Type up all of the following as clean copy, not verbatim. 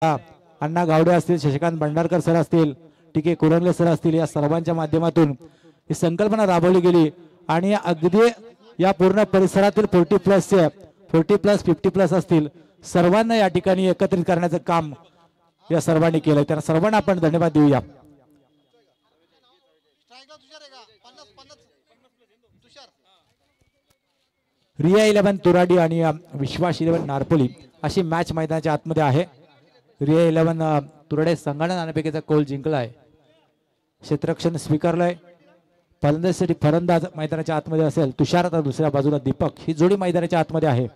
अण्णा गावडे असतील, शशिकांत भंडारकर सर असतील, टीके कुरंगले सर असतील, या सर्वांच्या माध्यमातून ही संकल्पना राबवली गेली आणि अगदी या पूर्ण परिसरातील 40+ 50+ असतील सर्वांना या ठिकाणी एकत्रित करण्याचं काम या सर्वांनी केलं. त्यांना सर्वांना आपण धन्यवाद देऊया. रिया 11 तुराडी आणि विश्वास 11 नारपोली अशी मॅच मैदानाच्या आतमध्ये आहे. रिया 11 तुराडे संघाने नाणेफेकीचा कौल जिंकलाय, क्षेत्ररक्षण स्वीकारलंय. फलंदाजीसाठी फलंदाज मैदानाच्या आतमध्ये असेल तुषार, तर दुसऱ्या बाजूला दीपक. ही जोडी मैदानाच्या आतमध्ये आहे.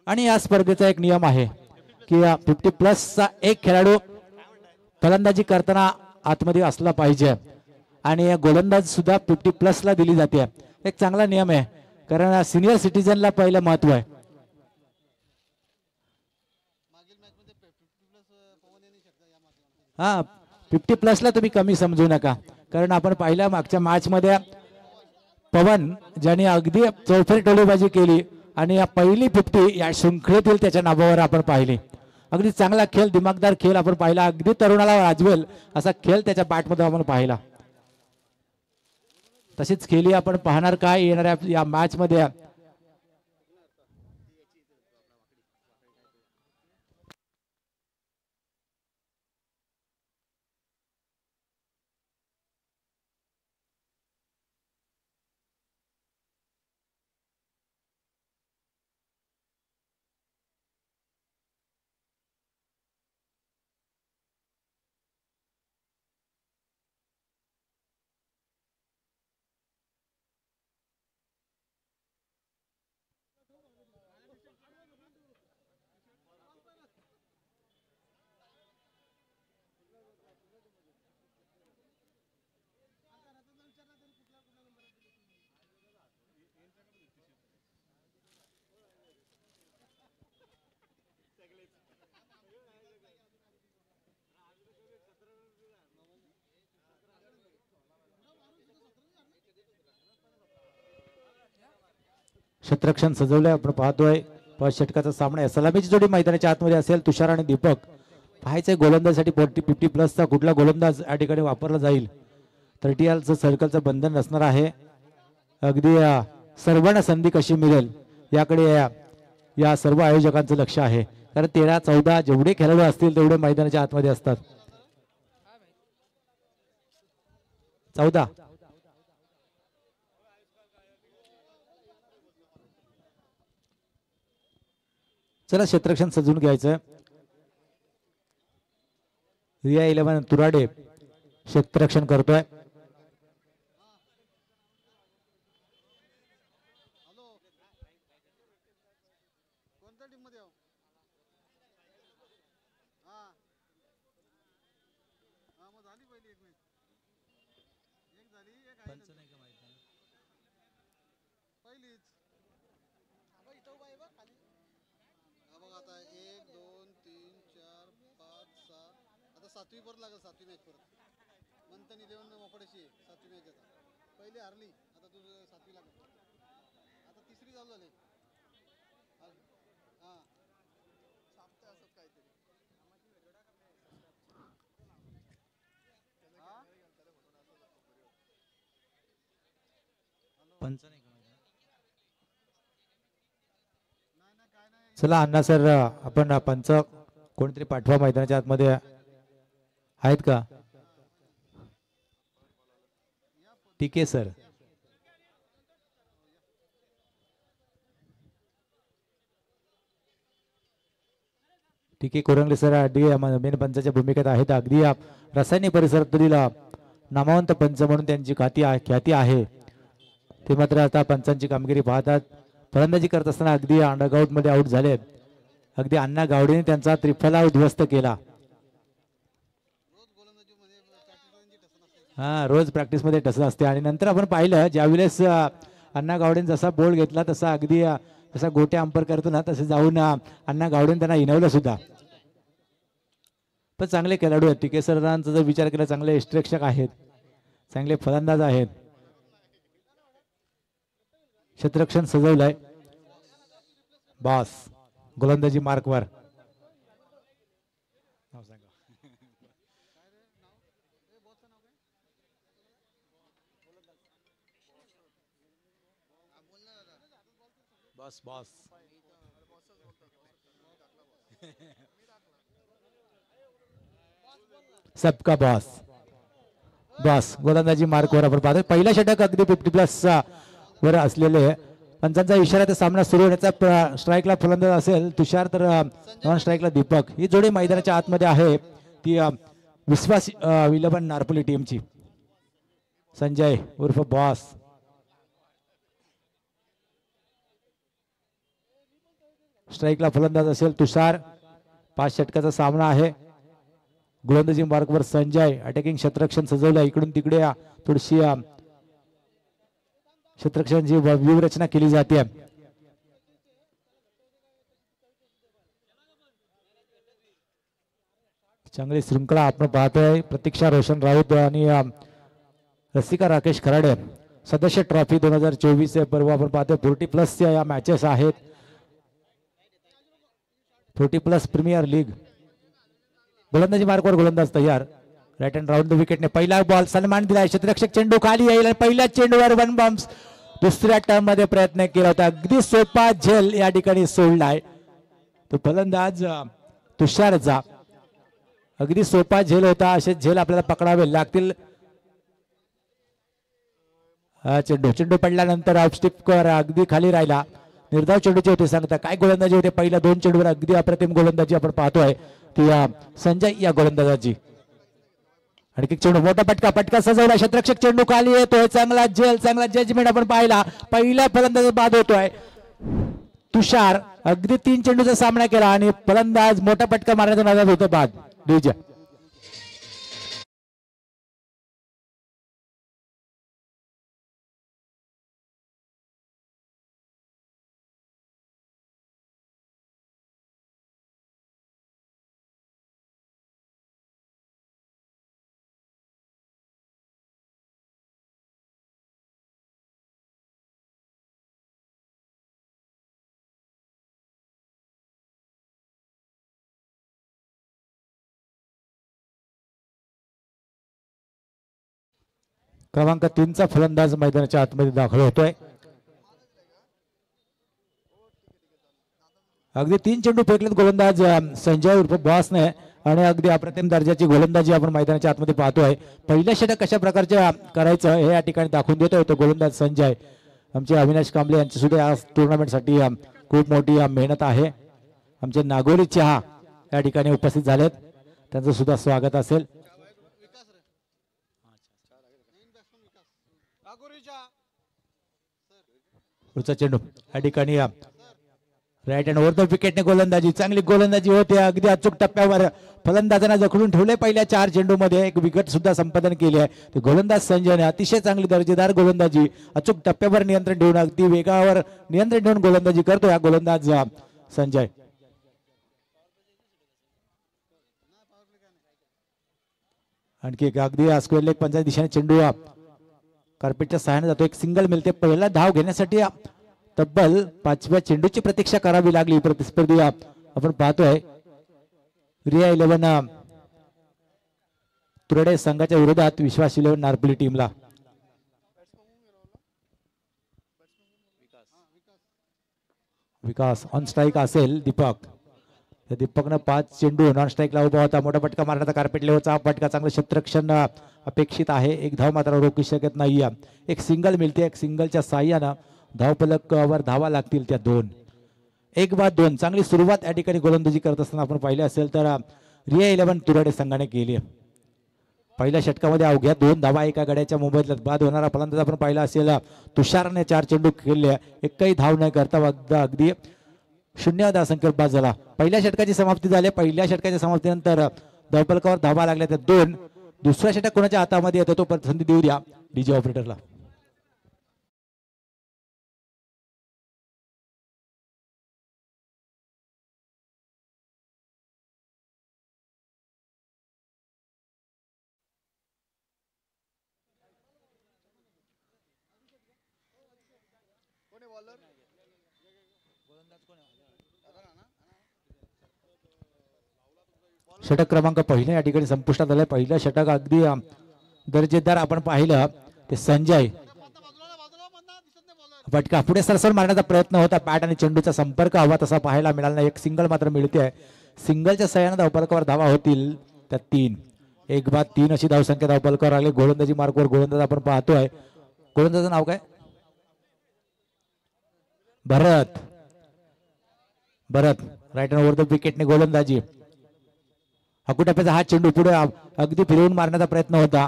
आणि या स्पर्धेचा एक नियम आहे की 50+ एक खेळाडू फलंदाजी करताना आतमध्ये असला पाहिजे आणि गोलंदाज सुद्धा 50+ दिली जाते. एक चांगला नियम आहे, कारण सिनियर सिटीजनला पहिलं महत्व आहे. हा 50+ तुम्ही कमी समजू नका, कारण आपण पाहिलं मागच्या मॅच मध्ये पवन ज्याने अगदी चौफेर टोळीबाजी केली आणि या पहिली 50 या शृंखलेतील त्याच्या नावावर आपण पाहिली. अगदी चांगला खेळ, दिमागदार खेळ आपण पाहिला. अगदी तरुणाला वाजवेल असा खेळ त्याच्या बॅटमध्ये आपण पाहिला. तशीच खेळी आपण पाहणार काय येणाऱ्या या मॅच मध्ये. क्षेत्ररक्षण सजवलंय, आपण पाहतोय. फर्स्ट षटकाचा सामना आहे. सलामीची जोडी मैदानाच्या आतमध्ये असेल तुषार आणि दीपक. पाहायचंय गोलंदाजसाठी 50+ कुठला गोलंदाज या ठिकाणी वापरला जाईल. 30 सर्कलचं बंधन असणार आहे. अगदी सर्वांना संधी कशी मिळेल याकडे या सर्व आयोजकांचं लक्ष आहे, कारण 13-14 जेवढे खेळाडू असतील तेवढे मैदानाच्या आतमध्ये असतात. 14 चला क्षेत्ररक्षण सजवून घ्यायचं. रिया 11 तुराडे क्षेत्ररक्षण करतोय. सातवी परत लागेल. सातवी मॅच परत मंथन 11 वापरायची. सातवी मॅच आता पहिली हारली, आता तू सातवी लागेल. आता तिसरी चालू झाली. हां सापते असं काहीतरी. चला अण्णा सर, आपण पंच कोणतरी पाठवा मैदानाच्या आतमध्ये. आहेत का? ठीक आहे सर. ठीक आहे, कुरंगले सर अगदी मेन पंचाच्या भूमिकेत आहेत. अगदी रासायनिक परिसरातील नामवंत पंच म्हणून त्यांची ख्याती आहे. ते मात्र आता पंचांची कामगिरी पाहतात. फलंदाजी करत असताना अगदी अंडरग्राउंड मध्ये आउट झाले. अगदी अण्णा गावडेने त्यांचा त्रिफला उद्ध्वस्त केला. हा रोज प्रॅक्टिस मध्ये टस असते. आणि नंतर आपण पाहिलं ज्यावेळेस अण्णा गावडेने जसा बॉल घेतला तसा अगदी जसा गोटे अंपर करतो ना तसे जाऊन अण्णा गावडेने त्यांना इनवलं सुद्धा. पण चांगले खेळाडू आहेत. टीके सरांचा जर विचार केला चांगले यष्टिरक्षक आहेत, चांगले फलंदाज आहेत. क्षेत्ररक्षण सजवलंय. बॉस गोलंदाजी मार्कवर. बस बॉस सबका बॉस. बॉस गोलंदाजी मार्कवर आपण पाहतो. पहिला षटक अगदी 50+ वर असलेले पंचांचा इशारा ते सामना सुरू होण्याचा. स्ट्राईकला फलंदाज असेल तुषार तर नॉन स्ट्राईकला दीपक. ही जोडी मैदानाच्या आतमध्ये आहे ती विश्वास 11 नारपोली टीमची. संजय उर्फ बॉस. स्ट्राईकला फलंदाज असेल तुषार. 5 षटकाचा सामना आहे. गोलंदाजी मार्कवर संजय. अटॅकिंग क्षेत्ररक्षण सजवलं इकडून तिकडे थोडीशी क्षेत्ररक्षणाची व्यूहरचना केली जाते. चांगली श्रृंखला आपण पाहतोय. प्रतीक्षा रोशन राऊत आणि रसिका राकेश खराडे. सदस्य ट्रॉफी 2024 पर्व आपण पाहतोय. 40+ या मॅचेस आहेत. 40+ प्रीमियर लीग. गोलंदाजी मार्कवर गोलंदाज तयार. राईट हँड राऊंड द विकेटने पहिला बॉल सन्मान दिलाय. क्षेत्ररक्षक चेंडू खाली येईल आणि पहिल्या चेंडूवर 1 बॉम्ब्स. दुसऱ्या टर्म मध्ये प्रयत्न केला होता. अगदी सोपा झेल या ठिकाणी सोडलाय तो फलंदाज तुषारचा. अगदी सोपा झेल होता. असे झेल आपल्याला पकडावे लागतील. चेंडू पडल्यानंतर ऑफस्टिप अगदी खाली राहिला. निर्धाव चेंडूचे होते सांगता. काय गोलंदाजी होते पहिल्या 2 चेंडूवर. अगदी अप्रतिम गोलंदाजी आपण पाहतोय ती संजय या गोलंदाजाची. आणखी चेंडू मोठा पटका सजवला. क्षेत्ररक्षक चेंडू खाली येतोय. चांगला झेल चांगला जजमेंट आपण पाहिला. पहिल्या फलंदाज बाद होतोय तुषार. अगदी 3 चेंडूचा सामना केला आणि फलंदाज मोठा पटका मारण्याचा नादात होतो बाद. डीजे क्रमांक 3 चा फलंदाज मैदानाच्या आतमध्ये दाखल होतोय. अगदी 3 चेंडू फेकलेत गोलंदाज संजय उर्फ बॉसने आणि अगदी अप्रतिम दर्जाची गोलंदाजी आपण मैदानाच्या आतमध्ये पाहतोय. पहिल्या षटक कशा प्रकारचे करायचं हे या ठिकाणी दाखवून देतोय तो गोलंदाज संजय. आमचे अविनाश कांबळे यांची सुद्धा या टुर्नामेंटसाठी खूप मोठी मेहनत आहे. आमचे नागोली चहा या ठिकाणी उपस्थित झालेत. त्यांचं सुद्धा स्वागत असेल. पुढचा चेंडू या ठिकाणी राईट हँड वर द विकेटने गोलंदाजी. चांगली गोलंदाजी होते. अगदी अचूक टप्प्यावर फलंदाजांना जखडून ठेवले. पहिल्या 4 चेंडूमध्ये एक विकेट सुद्धा संपादन केली आहे. गोलंदाज संजयने अतिशय चांगली दर्जेदार गोलंदाजी. अचूक टप्प्यावर नियंत्रण ठेवून अगदी वेगावर नियंत्रण ठेवून गोलंदाजी करतो हा गोलंदाज संजय. आणखी एक अगदी स्क्वेअर लेग पंचायत दिशेने चेंडू कार्पेटच्या सहाय्याने जातो. एक सिंगल मिळते. पहिला धाव घेण्यासाठी तब्बल 5व्या चेंडूची प्रतीक्षा करावी लागली प्रतिस्पर्धी आपण पाहतोय. रिया 11 तुरडे संघाच्या विरोधात विश्वास 11 नारपोली टीमला. विकास ऑन स्ट्राईक असेल दीपक. दीपकनं 5 चेंडू नॉन स्ट्राईकला उभा होता. मोठा पटका मारण्याचा कार्पेट लेवलचा फटका. चांगलं क्षेत्ररक्षण अपेक्षित आहे. एक धाव मात्र रोखू शकत नाही. एक सिंगल मिळते. एक सिंगलच्या साह्यानं धावफलकावर धावा लागतील त्या 2. 1 बाद 2. चांगली सुरुवात या ठिकाणी गोलंदाजी करत असताना आपण पाहिले असेल तर रिया 11 तुरडे संघाने केली. पहिल्या षटकामध्ये अवघ्या 2 धावा एका गड्याच्या मोबदल्यात बाद होणारा फलंदाज आपण पाहिला असेल तुषारने 4 चेंडू खेळले. एकही धाव न करता अगदी 0 धावसंख्येवर बाद झाला. पहिल्या षटकाची समाप्ती झाली. पहिल्या षटकाच्या समाप्तीनंतर धावफलकावर धावा लागल्या त्या 2. दुसऱ्या षटक कोणाच्या हातामध्ये येतो तो संधी देऊ द्या डीजे ऑपरेटरला. षटक क्रमांक पहिला या ठिकाणी संपुष्टात आलाय. पहिलं षटक अगदी दर्जेदार आपण पाहिलं ते संजय. फटका पुढे सरसर मारण्याचा प्रयत्न होता. बॅट आणि चेंडूचा संपर्क हवा तसा पाहायला मिळाला नाही. एक सिंगल मात्र मिळते. सिंगलच्या सहाय्याने धावफलकावर धावा होतील त्या 3. 1-3 अशी धावसंख्या धावफलकावर आली. गोलंदाजी मार्कवर गोलंदाज आपण पाहतोय. गोलंदाजाचं नाव काय? भरत. राईट हँड ओव्हर द विकेटने गोलंदाजी. अकुटप्याचा हा चेंडू पुढे अगदी फिरवून मारण्याचा प्रयत्न होता.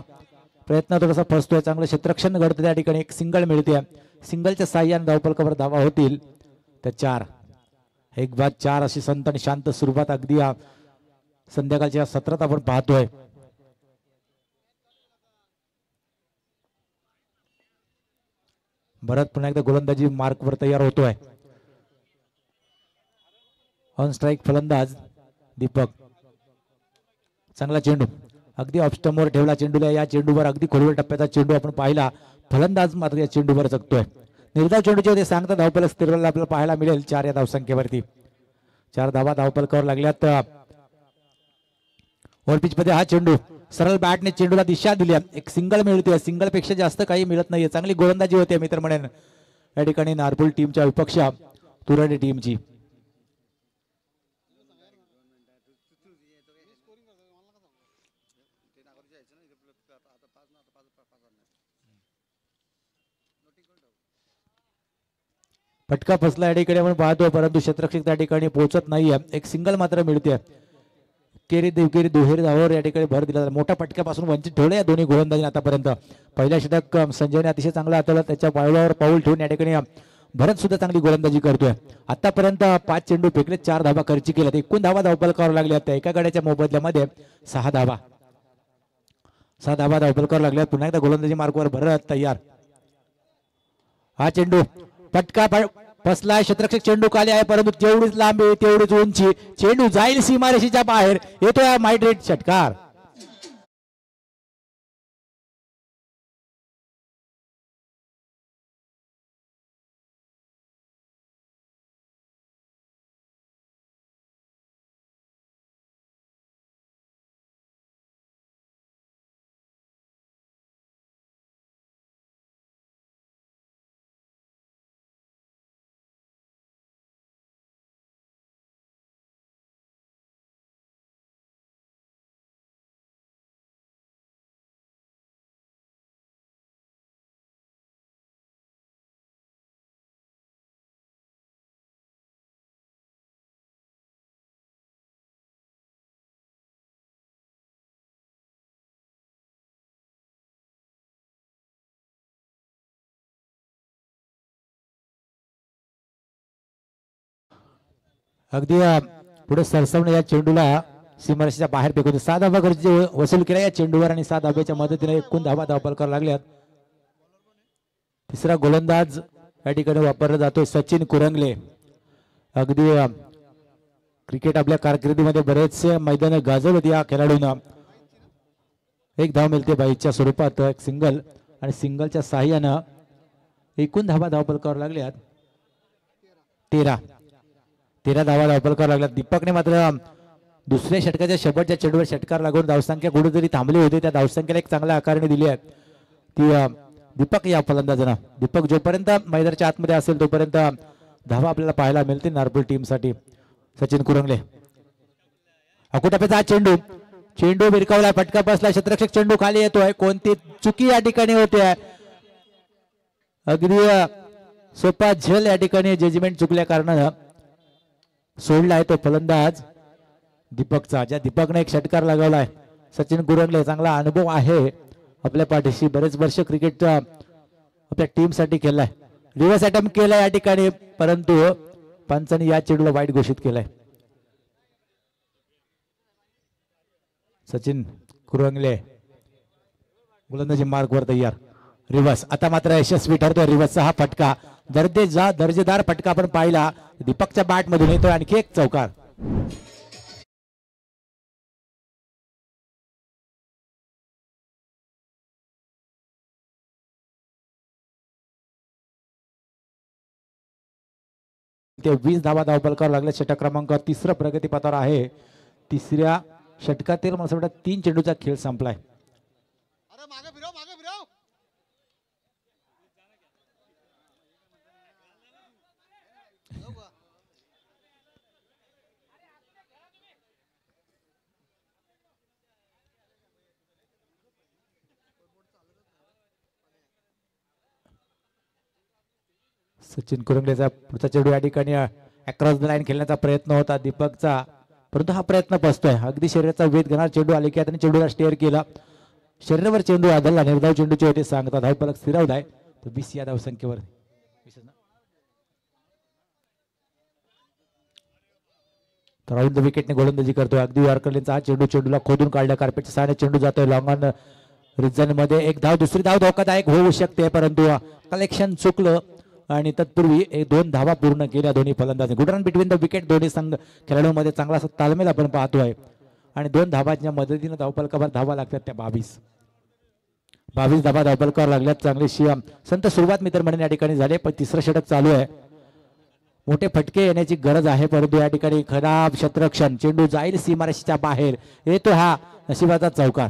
प्रयत्न थोडासा फसतोय. चांगलं क्षेत्ररक्षण घडतं त्या ठिकाणी. एक सिंगल मिळते. सिंगलच्या साह्याने धावफलकावर धावा होतील तर 4. 1-4 अशी संत आणि शांत सुरुवात अगदी संध्याकाळच्या सत्रात आपण पाहतोय. भरत पुन्हा एकदा गोलंदाजी मार्कवर तयार होतोय. ऑन स्ट्राईक फलंदाज दीपक. चांगला चेंडू अगदी ऑफस्टमवर ठेवला चेंडूला. या चेंडूवर अगदी खोलवर टप्प्याचा चेंडू आपण पाहिला. फलंदाज मात्र या चेंडूवर जगतोय. निर्धाव चेंडूचे होते सांगता धावफलक स्थिर आपल्याला पाहायला मिळेल 4 या धावसंख्येवरती. 4 धावा धावफलकावर लागल्यात. ओव्हर पिच मध्ये हा चेंडू सरळ बॅटने चेंडूला दिशा दिली. एक सिंगल मिळते. सिंगल पेक्षा जास्त काही मिळत नाहीये. चांगली गोलंदाजी होते मित्र म्हणेन या ठिकाणी नारपूल टीमच्या विपक्ष तुरडे टीमची. फटका फसला या ठिकाणी आपण पाहतो परंतु क्षेत्ररक्षक त्या ठिकाणी पोहोचत नाहीये. एक सिंगल मात्र मिळते. केरी देवकेरी दुहेरी धावावर या ठिकाणी भर दिला. मोठ्या फटक्यापासून वंचित ठेवले या दोन्ही गोलंदाजीने आतापर्यंत. पहिल्या षटक संजयने अतिशय चांगला हाताळला. त्याच्या पावलावर पाऊल ठेवून या ठिकाणी भरत सुद्धा चांगली गोलंदाजी करतोय. आतापर्यंत 5 चेंडू फेकले. 4 धावा खर्ची केल्यात. एकूण धावा धावफलकावर लागल्या. त्या एका गड्याच्या मोबदल्यामध्ये 6 धावा. 6 धावा धावफलकावर लागल्या. पुन्हा एकदा गोलंदाजी मार्कवर भरत तयार. हा चेंडू फटका फसलाय. क्षेत्ररक्षक चेंडू खाली आहे परंतु जेवढीच लांबी तेवढीच उंची. चेंडू जाईल सीमारेषेच्या बाहेर. येतोय माइड्रेट षटकार. अगदी पुढे सरसवणे या चेंडूला सीमारेषेच्या बाहेर फेकून 6 धावा गरजेचे वसूल केला या चेंडूवर आणि 7 धाब्याच्या मदतीने एकूण धावा धावफलकावर लागल्यात. तिसरा गोलंदाज या ठिकाणी वापरला जातोय सचिन कुरंगले. अगदी क्रिकेट आपल्या कारकिर्दीमध्ये बरेचसे मैदान गाजवत या खेळाडूंना. 1 धाव मिळते बाईच्या स्वरूपात. एक सिंगल आणि सिंगलच्या साह्यानं एकूण धावा धावफलकावर लागल्यात 13 धावा धावफलकावर लागल्यात. दीपकने मात्र दुसऱ्या षटकाच्या शेवटच्या चेंडूवर षटकार लागून धावसंख्या कुठेतरी थांबली होती. त्या धावसंख्येला एक चांगल्या आकारणी दिली आहे ती दीपक या फलंदाजानं. दीपक जोपर्यंत मैदानाच्या आतमध्ये असेल तोपर्यंत धावा आपल्याला पाहायला मिळतील नारपूल टीमसाठी. सचिन कुरंगले. अकुटप्याचा हा चेंडू भिरकावला. फटका बसला. क्षेत्ररक्षक चेंडू खाली येतोय. कोणती चुकी या ठिकाणी होते. अगदी सोपा झेल या ठिकाणी जजमेंट चुकल्या कारणानं सोडला आहे तो फलंदाज दीपकचा. ज्या दीपकने एक षटकार लगावलाय. सचिन कुरंगले चांगला अनुभव आहे आपल्या पाठीशी. बरेच वर्ष क्रिकेटचा आपल्या टीम साठी केलाय. रिव्हर्स अटेम्प्ट केलाय या ठिकाणी परंतु पंचांनी या चेंडूला वाईट घोषित केलाय. सचिन कुरंगले गोलंदाजी मार्कवर तयार. रिव्हर्स आता मात्र यशस्वी ठरतोय. रिव्हर्सचा हा फटका दर्जेदार फटका आपण पाहिला. दीपकच्या बॅट मधून येतोय आणखी एक चौकार. ते 20 धावा धावफलकावर लागले. षटक क्रमांक 3 प्रगतीपथावर आहे. तिसऱ्या षटकातील मला असं वाटतं 3 चेंडूचा खेळ संपलाय. अरे मागे फिरव मागे फिरव. जाऊ का? सचिन कुरंगलेचा पुढचा चेंडू या ठिकाणी अक्रॉस द लाईन खेळण्याचा प्रयत्न होता दीपकचा, परंतु हा प्रयत्न फसतोय. अगदी शरीराचा वेध घेणार चेंडू आले की त्याने चेंडूला स्टेअर केला, शरीरावर चेंडू आदळला. निर्धाव चेंडूचे होते सांगतात धावफलक स्थिरावलाय. तो 20 या धावसंख्येवर. तर राहुल विकेटने गोलंदाजी करतोय. अगदी यॉर्करचा हा चेंडूला खोदून काढल्या कार्पेटच्या सहाय्याने चेंडू जातोय लॉंग ऑन रिजन मध्ये. एक धाव, दुसरी धाव धोकादायक होऊ शकते, परंतु कलेक्शन चुकलं आणि तत्पूर्वी 2 धावा पूर्ण केल्या दोन्ही फलंदाजांनी. Good run between the wicket. दोन्ही संघ खेळाडूंमध्ये चांगला असा ताळमेळ आपण पाहतोय आणि 2 धावांच्या मदतीने धावफलकावर धावा लागतात त्या 22 धावा धावफलकावर लागल्यात. चांगलीशी संत सुरुवात मित्रमंडळी या ठिकाणी झाले, पण तिसरं षटक चालू आहे. मोठे फटके येण्याची गरज आहे, परंतु या ठिकाणी खराब क्षेत्ररक्षण. चेंडू जाईल सीमारेषेच्या बाहेर, येतो हा नशिबाचा चौकार.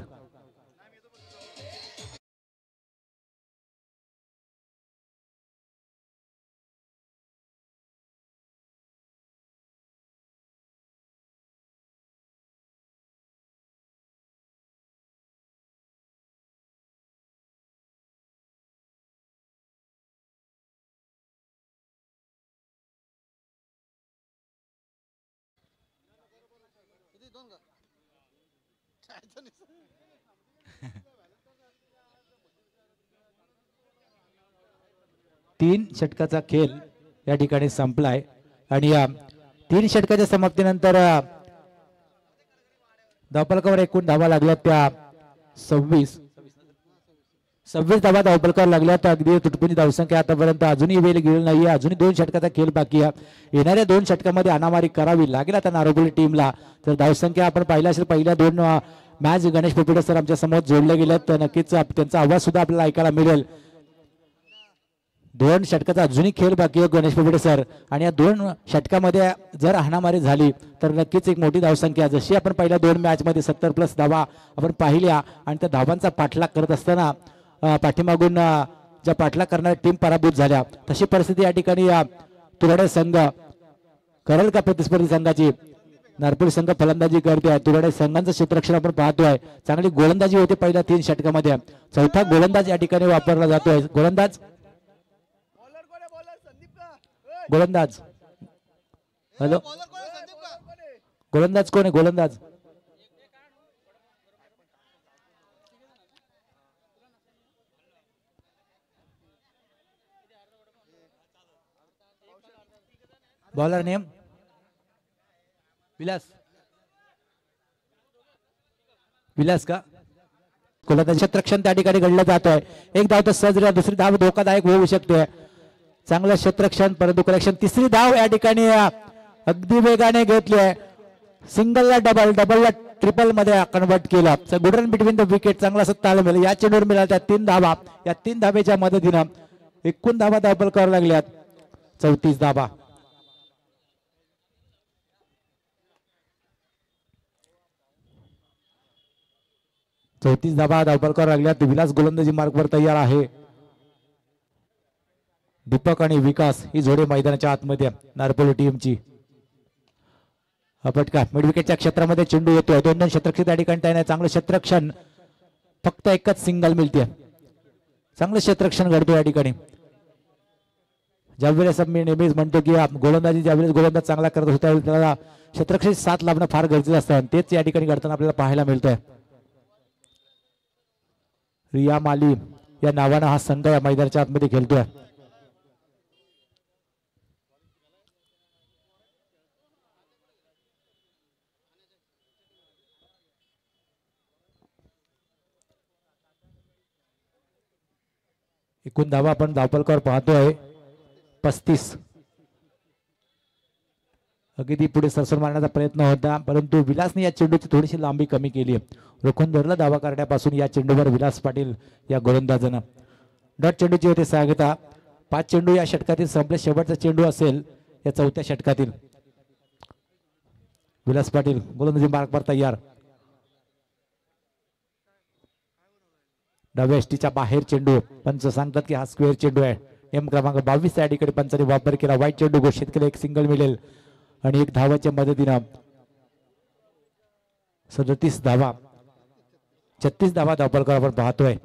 किती 2 का? जायचं नाही. तीन षटकाचा खेळ या ठिकाणी संपलाय आणि या 3 षटकाच्या समाप्तीनंतर धावफलकावर एकूण धावा लागल्या त्या 26 धावा धावफलकावर लागल्या. तर अगदी तुटपुंजी धावसंख्या आतापर्यंत अजूनही वेळ गेली नाहीये. अजूनही 2 षटकाचा खेळ बाकी आहे. येणाऱ्या 2 षटकामध्ये अनामारी करावी लागेल आता नारोबोली टीमला. तर धावसंख्या आपण पाहिला असेल, पहिल्या 2 मॅच गणेश पोपेटे सर आमच्या समोर जोडले गेलेत, तर नक्कीच त्यांचा आवाज सुद्धा आपल्याला ऐकायला मिळेल. 2 षटकाचा अजूनही खेळ बाकी आहे गणेश पोपेटे सर, आणि या 2 षटकामध्ये जर हाणामारी झाली तर नक्कीच एक मोठी धावसंख्या. जशी आपण पहिल्या 2 मॅच मध्ये 70+ धावा आपण पाहिल्या आणि त्या धावांचा पाठलाग करत असताना पाठीमागून ज्या पाठलाग करणाऱ्या टीम पराभूत झाल्या, तशी परिस्थिती या ठिकाणी तुराडे संघ करेल का प्रतिस्पर्धी संघाची. नारपूर संघ फलंदाजी करतोय, तुराडे संघांचं क्षेत्ररक्षण आपण पाहतोय. चांगली गोलंदाजी होते पहिल्या 3 षटकामध्ये. चौथा गोलंदाज या ठिकाणी वापरला जातोय. गोलंदाज हॅलो, गोलंदाज कोण आहे? गोलंदाज बॉलर नेम विलास का? गोलंदाज क्षेत्ररक्षण त्या ठिकाणी घडलं जात आहे. एक धाव तर सहज, दुसरी धाव धोकादायक होऊ शकते. चांगलं क्षेत्ररक्षण परंतु कलेक्शन. तिसरी धाव या ठिकाणी अगदी वेगाने घेतली आहे. सिंगलला डबलला ट्रिपल मध्ये कन्वर्ट केला. Good run between the wicket. चांगला असं ताळमेळ या चेंडूवर मिळाला. त्या 3 धावा, या 3 धावेच्या मदतीनं एकूण धावा धावफलकावर लागल्यात 34 धावा. धावफलकावर लागल्यात. विलास गोलंदाजी मार्गवर तयार आहे. दीपक आणि विकास ही जोडी मैदानाच्या आतमध्ये नारपोली टीमची. फटका मिड विकेटच्या क्षेत्रामध्ये चेंडू येतोय. 2 क्षेत्ररक्षक त्या ठिकाणी त्याने चांगलं क्षेत्ररक्षण. फक्त एकच सिंगल मिळते. चांगलं क्षेत्ररक्षण घडतो या ठिकाणी. ज्यावेळेस मी नेहमीच म्हणतो की गोलंदाजी ज्यावेळेस गोलंदाज चांगला करत असतो त्यावेळेस त्याला क्षेत्ररक्षक साथ लाभणं फार गरजेचं असतं, आणि तेच या ठिकाणी घडताना आपल्याला पाहायला मिळतंय. रिया माली या नावानं हा संघ या मैदानाच्या आतमध्ये खेळतोय. एकूण धावा आपण धावफलकावर पाहतोय 35. अगदी पुढे सरसर मारण्याचा प्रयत्न होता, परंतु विलासने या चेंडूची थोडीशी लांबी कमी केली. रोखून धरला धावा करण्यापासून या चेंडूवर विलास पाटील या गोलंदाजानं. डॉट चेंडूची होते सांगता. 5 चेंडू या षटकातील संपले. शेवटचा चेंडू असेल या 4थ्या षटकातील. विलास पाटील गोलंदाजी मार्गवर तयार. डाव्या एसटीच्या बाहेर चेंडू. पंच सांगतात की हा स्क्वेअर चेंडू आहे. एम क्रमांक 22 या ठिकाणी पंचाने वापर केला. वाईट चेंडू घोषित केला. एक सिंगल मिळेल आणि एक धावाच्या मदतीनं 37 धावा 36 धावा धावफलकावर आपण पाहतोय.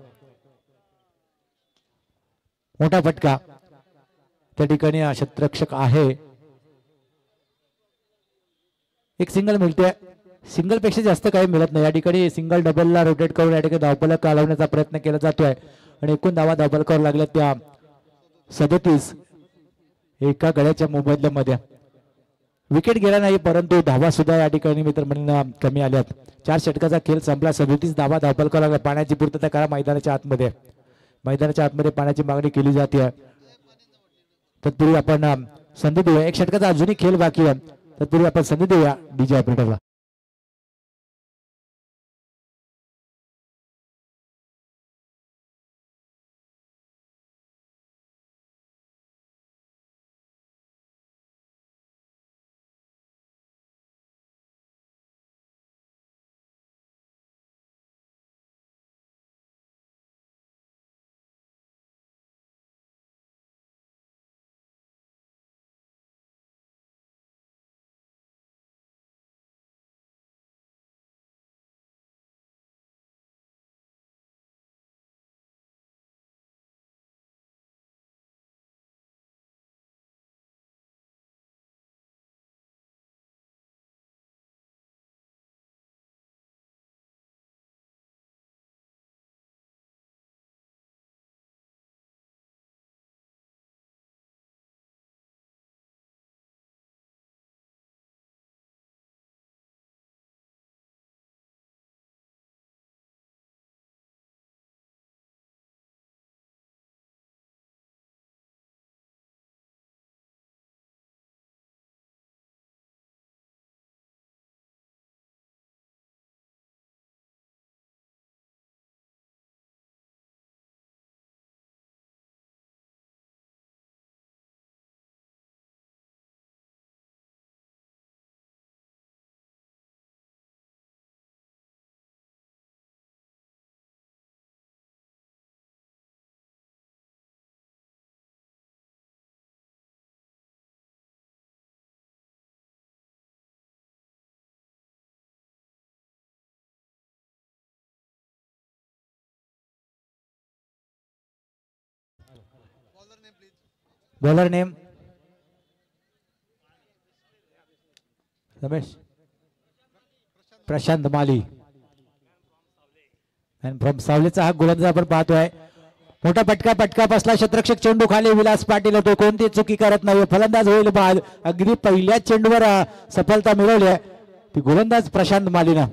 मोठा फटका त्या ठिकाणी क्षेत्ररक्षक आहे. एक सिंगल मिळते. सिंगल पेक्षा जास्त काही मिळत नाही या ठिकाणी. सिंगल डबलला रोटेट करून या ठिकाणी धावफलक काढवण्याचा प्रयत्न केला जातोय आणि एकूण धावा धावफलकावर लागल्या त्या 37. एका गड्याच्या मोबदल्यामध्ये विकेट गेला नाही परंतु धावा सुद्धा या ठिकाणी मित्रमंडळींना कमी आल्यात. 4 षटकाचा खेळ संपला. 37 धावा धावफलकावर लागल्या. पाण्याची पूर्तता करा मैदानाच्या आतमध्ये. मैदानाच्या आतमध्ये पाण्याची मागणी केली जाते. तत्पूर्वी आपण संधी देऊया. 1 षटकाचा अजूनही खेळ बाकी आहे. तत्पूर्वी आपण संधी देऊया डीजे ऑपरेटरला. Bowler name Ramesh Prashant Mali from सावलीचा हा गोलंदाज आपण पाहतोय. मोठा फटका बसला. क्षेत्ररक्षक चेंडू खाली. विलास पाटील होतो. कोणती चुकी करत नाही. फलंदाज होईल बाद. अगदी पहिल्याच चेंडूवर सफलता मिळवली आहे ती गोलंदाज प्रशांत मालीनं.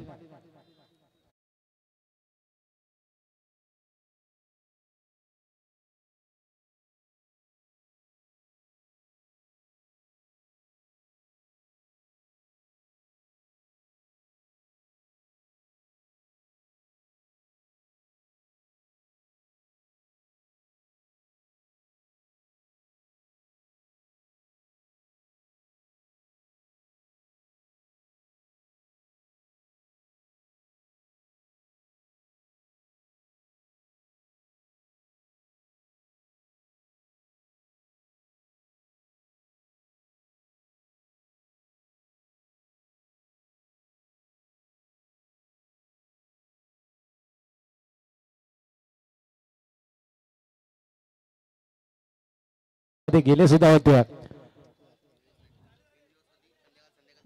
गेले सुद्धा होते.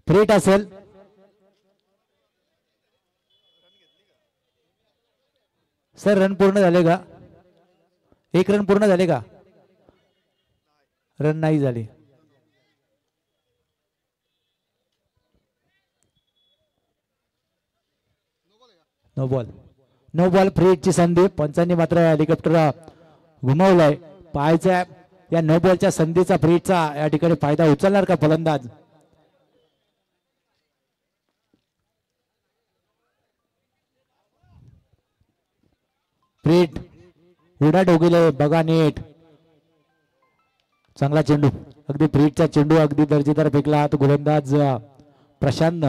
फ्रेट असेल सर. रन पूर्ण झाले का? 1 रन पूर्ण झाले का? रन नाही झाले. नो बॉल फ्रेटची संधी. पंचांनी मात्र हेलिकॉप्टर घुमवलाय. पाहायचा या नो बॉलच्या संधीचा फ्रीटचा या ठिकाणी फायदा उचलणार का फलंदाज? फ्रीट उडा डोगीले बघा नीट. चांगला चेंडू. अगदी फ्रीटचा चेंडू अगदी दर्जेदार फेकला. तो गोलंदाज प्रशांत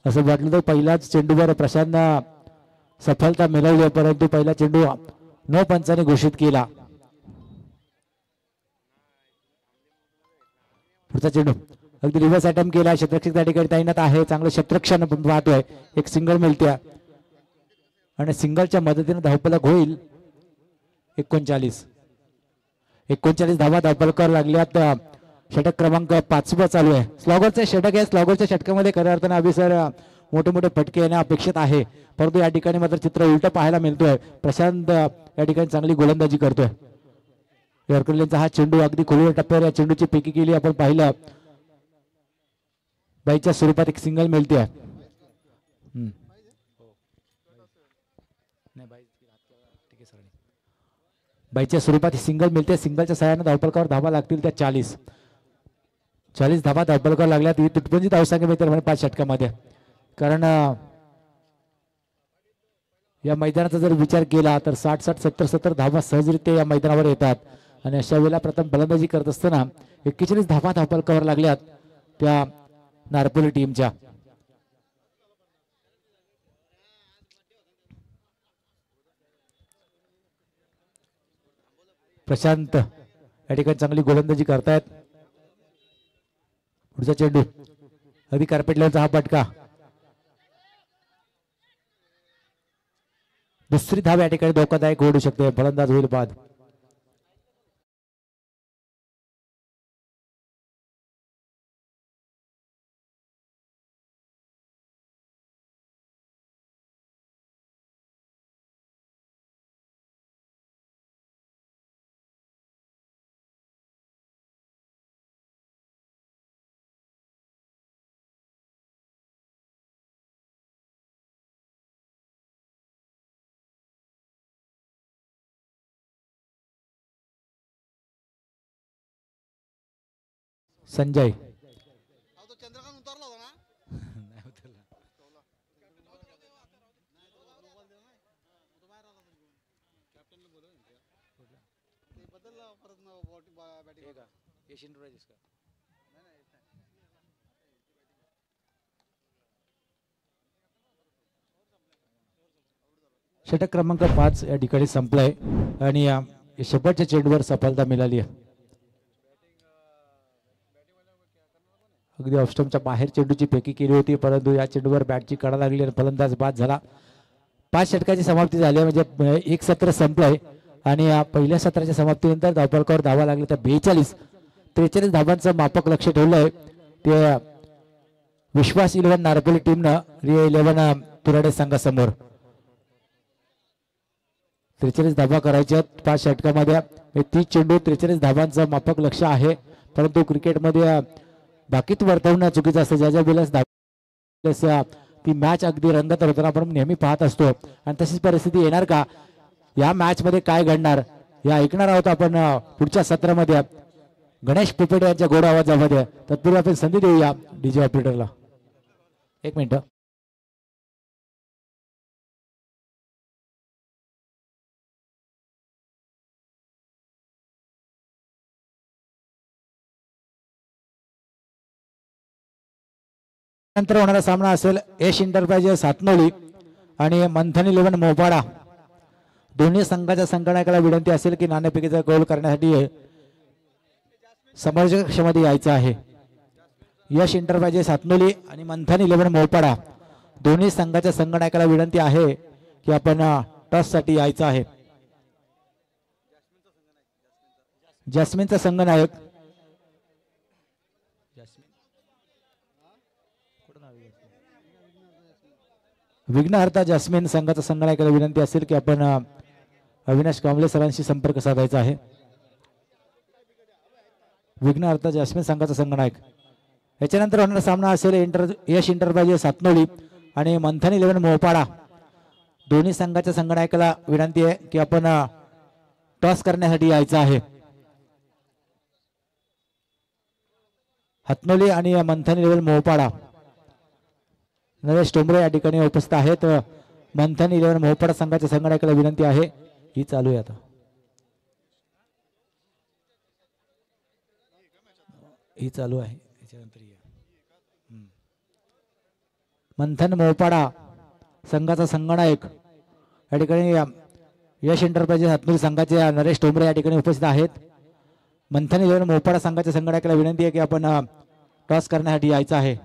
असं वाटलं तर पहिल्याच चेंडूवर प्रशांत सफलता मिळवली, परंतु पहिला चेंडू नो पंचाने घोषित केला. पुढचा चेंडू अगदी रिव्हर्स अटेम्प्ट केला. क्षेत्ररक्षक त्या ठिकाणी तैनात आहे. चांगलं क्षेत्ररक्षण पाहतोय. एक सिंगल मिळते आणि सिंगलच्या मदतीने धावफलक होईल 39. 39 धावा धावफलकावर लागल्यात. षटक क्रमांक 5 चालू आहे. स्लॉगरचे षटक आहे. स्लॉगरच्या षटकामध्ये खऱ्या अर्थाने अभिसर मोठे मोठे फटके येणे अपेक्षित आहे, परंतु या ठिकाणी मात्र चित्र उलट पाहायला मिळतोय. प्रशांत या ठिकाणी चांगली गोलंदाजी करतोय. यॉर्करचा हा चेंडू अगदी खोलीच्या टप्प्यावर या चेंडूची पैकी केली. आपण पाहिलं बाईच्या स्वरूपात एक सिंगल मिळते. बाईच्या स्वरूपात सिंगल मिळते. सिंगलच्या सहाय्याने धावफलकावर धावा लागतील त्या 40 धावा धावफलकावर लागल्यात. ही तुटपुंजी धावसंख्या मिळते 5 षटकामध्ये. कारण या मैदानाचा जर विचार केला तर 60-60 70-70 धावा सहजरित्या या मैदानावर येतात आणि अशा वेळेला प्रथम फलंदाजी करत असताना 41 धावा धावफलकावर लागल्यात त्या नारपोली टीमच्या. प्रशांत या ठिकाणी चांगली गोलंदाजी करतायत. पुढचा चेंडू अगदी कार्पेटला हा फटका. दुसरी धाव या ठिकाणी धोकादायक ओढू शकते. फलंदाज होईल बाद. संजय तो चंद्रकांत उतरला होता ना. नाही उतरला. षटक क्रमांक 5 या ठिकाणी संपलाय आणि शेवटच्या चेंडूवर सफलता मिळाली आहे. अगदी ऑफस्टमच्या बाहेर चेंडूची फेकी केली होती, परंतु या चेंडूवर बॅटची कडा लागली आणि फलंदाज बाद झाला. 5 षटकाची समाप्ती झाली म्हणजे एक सत्र संपलंय आणि या पहिल्या सत्राच्या समाप्तीनंतर धावफलकावर धावा लागली तर 43 धावांचं मापक लक्ष ठेवलंय ते विश्वास 11 नारपोली टीमनं रिया 11 तुराडे संघासमोर. 43 धावा करायच्या 5 षटकामध्ये. 30 चेंडू 43 धावांचं मापक लक्ष आहे, परंतु क्रिकेटमध्ये बाकीत वर्तवणं चुकीचं असतं. ज्या वेळेस ती मॅच अगदी रंगत होताना आपण नेहमी पाहत असतो आणि तशीच परिस्थिती येणार का, या मॅच मध्ये काय घडणार हे ऐकणार आहोत आपण पुढच्या सत्रामध्ये गणेश पुपेटे यांच्या गोड आवाजामध्ये. तत्पूर्वी आपण संधी देऊया डीजे ऑपरेटरला. 1 मिनिट. नंतर होणारा सामना असेल यश एंटरप्राइजेस हातनोली आणि मंथन 11 मोपाडा. दोन्ही संघाच्या संगणकाला विनंती असेल की नाणेफेकीचा गोल करण्यासाठी समोरच्या कक्षामध्ये यायचं आहे. यश एंटरप्राइजेस हातनोली आणि मंथन 11 मोपाडा दोन्ही संघाच्या संगणकाला विनंती आहे की आपण टॉस साठी यायचं आहे. जॅस्मिनचा संघनायक विघ्नहर्ता जॅस्मिन संघाचा संघनायकाला विनंती असेल की आपण अविनाश कांबळे सरांशी संपर्क साधायचा आहे. विघ्नहर्ता जॅस्मिन संघाचा संघनायक. याच्यानंतर होणारा सामना असेल यश एंटरप्राइजेस हातनोली आणि मंथन 11 मोपाडा. दोन्ही संघाच्या संघनायकाला विनंती आहे की आपण टॉस करण्यासाठी यायचं आहे. हातनोली आणि मंथन 11 मोपाडा. नरेश टोंबरे या ठिकाणी उपस्थित आहेत. मंथन 11 मोपाडा संघाच्या संघनायकाला विनंती आहे. ही चालू आहे आता. ही चालू आहे. मंथन मोपाडा संघाचा संघनायक या ठिकाणी यश एंटरप्राइजेस हातमुरी संघाचे नरेश टोंबरे या ठिकाणी उपस्थित आहेत. मंथन 11 मोपाडा संघाच्या संघटकाला विनंती आहे की आपण टॉस करण्यासाठी यायचं आहे.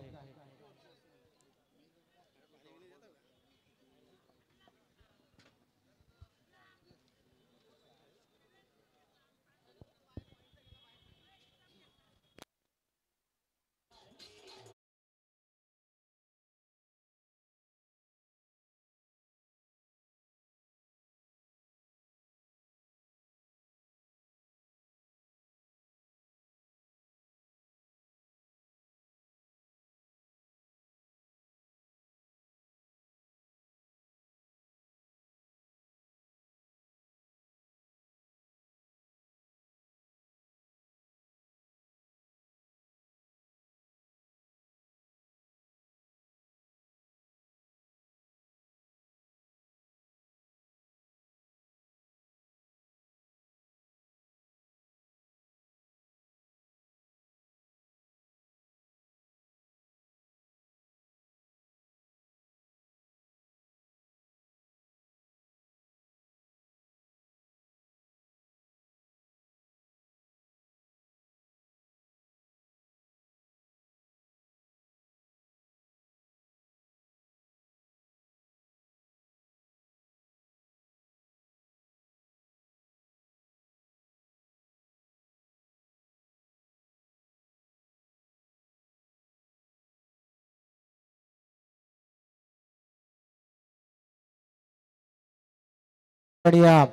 या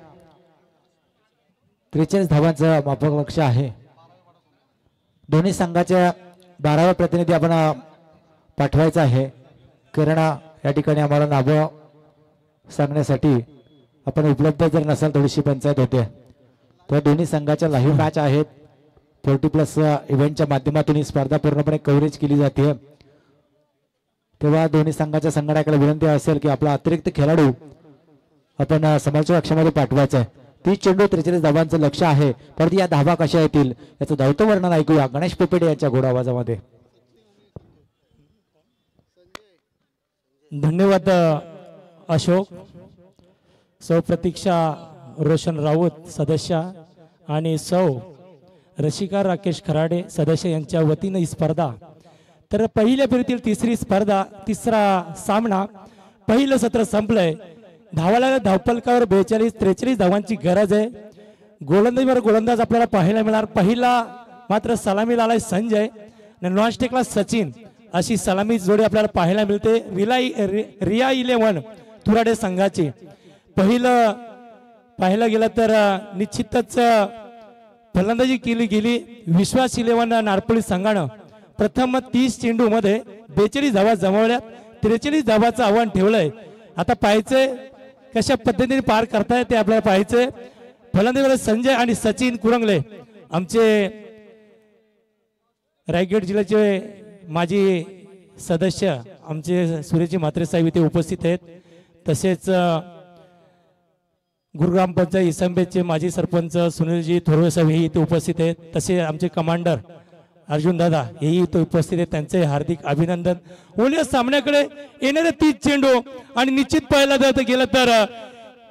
43 धावांचं माफक लक्ष आहे. दोन्ही संघाच्या 12वा प्रतिनिधी आपण पाठवायचा आहे. किरणा या ठिकाणी आम्हाला नावं सांगण्यासाठी आपण उपलब्ध जर नसाल थोडीशी पंचायत होते. तर दोन्ही संघाच्या लाईव्ह मॅच आहेत. 40+ इव्हेंटच्या माध्यमातून ही स्पर्धा पूर्णपणे कव्हरेज केली जाते. तेव्हा दोन्ही संघाच्या संघटकाला विनंती असेल की आपला अतिरिक्त खेळाडू आपण समोरच्या कक्षामध्ये पाठवायचं आहे. 30 चेंडू 43 धावांचं लक्ष आहे. परंतु या धावा कशा येतील याचं धावतं वर्णन ऐकूया गणेश पोपेडे यांच्या घोडा आवाजामध्ये. धन्यवाद अशोक. सौ प्रतीक्षा रोशन राऊत सदस्य आणि सौ रशिका राकेश खराडे सदस्य यांच्या वतीनं ही स्पर्धा. तर पहिल्या फेरीतील तिसरा सामना पहिलं सत्र संपलंय. धावाला धावपलकावर 42-43 धावांची गरज आहे. गोलंदाजीवर गोलंदाज आपल्याला पाहायला मिळणार. पहिला मात्र सलामीला आलाय संजय आणि नॉनस्टिकला सचिन अशी सलामी जोडी आपल्याला पाहायला मिळते. रिया 11 तुराडे संघाची. पहिलं पाहायला गेलं तर निश्चितच फलंदाजी केली गेली. विश्वास 11 नारपोळी संघानं प्रथम 30 चेंडू मध्ये 42 धावा जमवल्या. 43 धावाचं आव्हान ठेवलंय. आता पाहायचंय कशा पद्धतीने पार करताय ते आपल्याला पाहायचंय. फलंदाजीवर संजय आणि सचिन कुरंगले आमचे रायगड जिल्ह्याचे माजी सदस्य आमचे सुरेशजी म्हात्रे साहेब इथे उपस्थित आहेत. तसेच गुरुग्राम पंचायत इसंबेचे माजी सरपंच सुनीलजी थोरवे साहेब हे इथे उपस्थित आहेत. तसे आमचे कमांडर अर्जुन दादा हेही इथे उपस्थित आहेत. त्यांचे हार्दिक अभिनंदन. उद्या सामन्याकडे येणारे 30 चेंडू आणि निश्चित पाहायला जर गेलं तर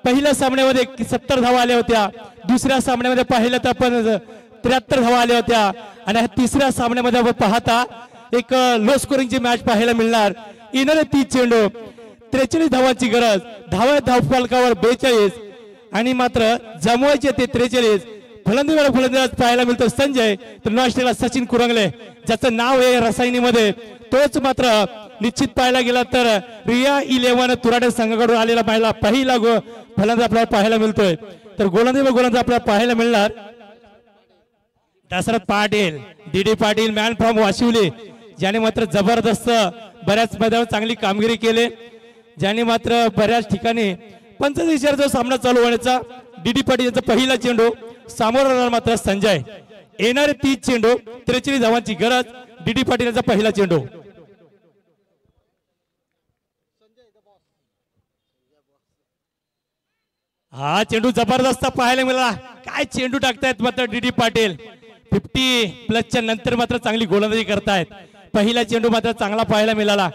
पहिल्या सामन्यामध्ये 70 धावा आल्या होत्या. दुसऱ्या सामन्यामध्ये पाहिलं तर आपण 73 धावा आल्या होत्या. आणि तिसऱ्या सामन्यामध्ये आपण पाहता एक लो स्कोरिंगची मॅच पाहायला मिळणार. येणारे 30 चेंडू 43 धावांची गरज. धावफलकावर 42 आणि मात्र जमवायचे ते 43. फलंदाज पाहायला मिळतो संजय. तर नॉस्ट्रेलियाला सचिन कुरंगले ज्याचं नाव आहे रसायनीमध्ये तोच मात्र निश्चित पाहायला गेला तर रिया 11 तुराडे संघाकडून आलेला पहिला फलंदाज आपल्याला पाहायला मिळतोय. तर गोलंदाज आपल्याला पाहायला मिळणार Dashrath Patil, D Patil man from Washivali ज्याने मात्र जबरदस्त बऱ्याच मैदानावर चांगली कामगिरी केली. ज्याने मात्र बऱ्याच ठिकाणी 45 जो सामना चालू होण्याचा डी पाटील यांचा पहिला चेंडू सामोरा मात्र संजय. येणारे 30 चेंडू 43 धावांची गरज. डी पाटील यांचा पहिला चेंडू. हा चेंडू जबरदस्त पाहायला मिळाला. काय चेंडू टाकतायत मात्र डी पाटील. 50+ नंतर मात्र चांगली गोलंदाजी करतायत. पहिला चेंडू मात्र चांगला पाहायला मिळाला.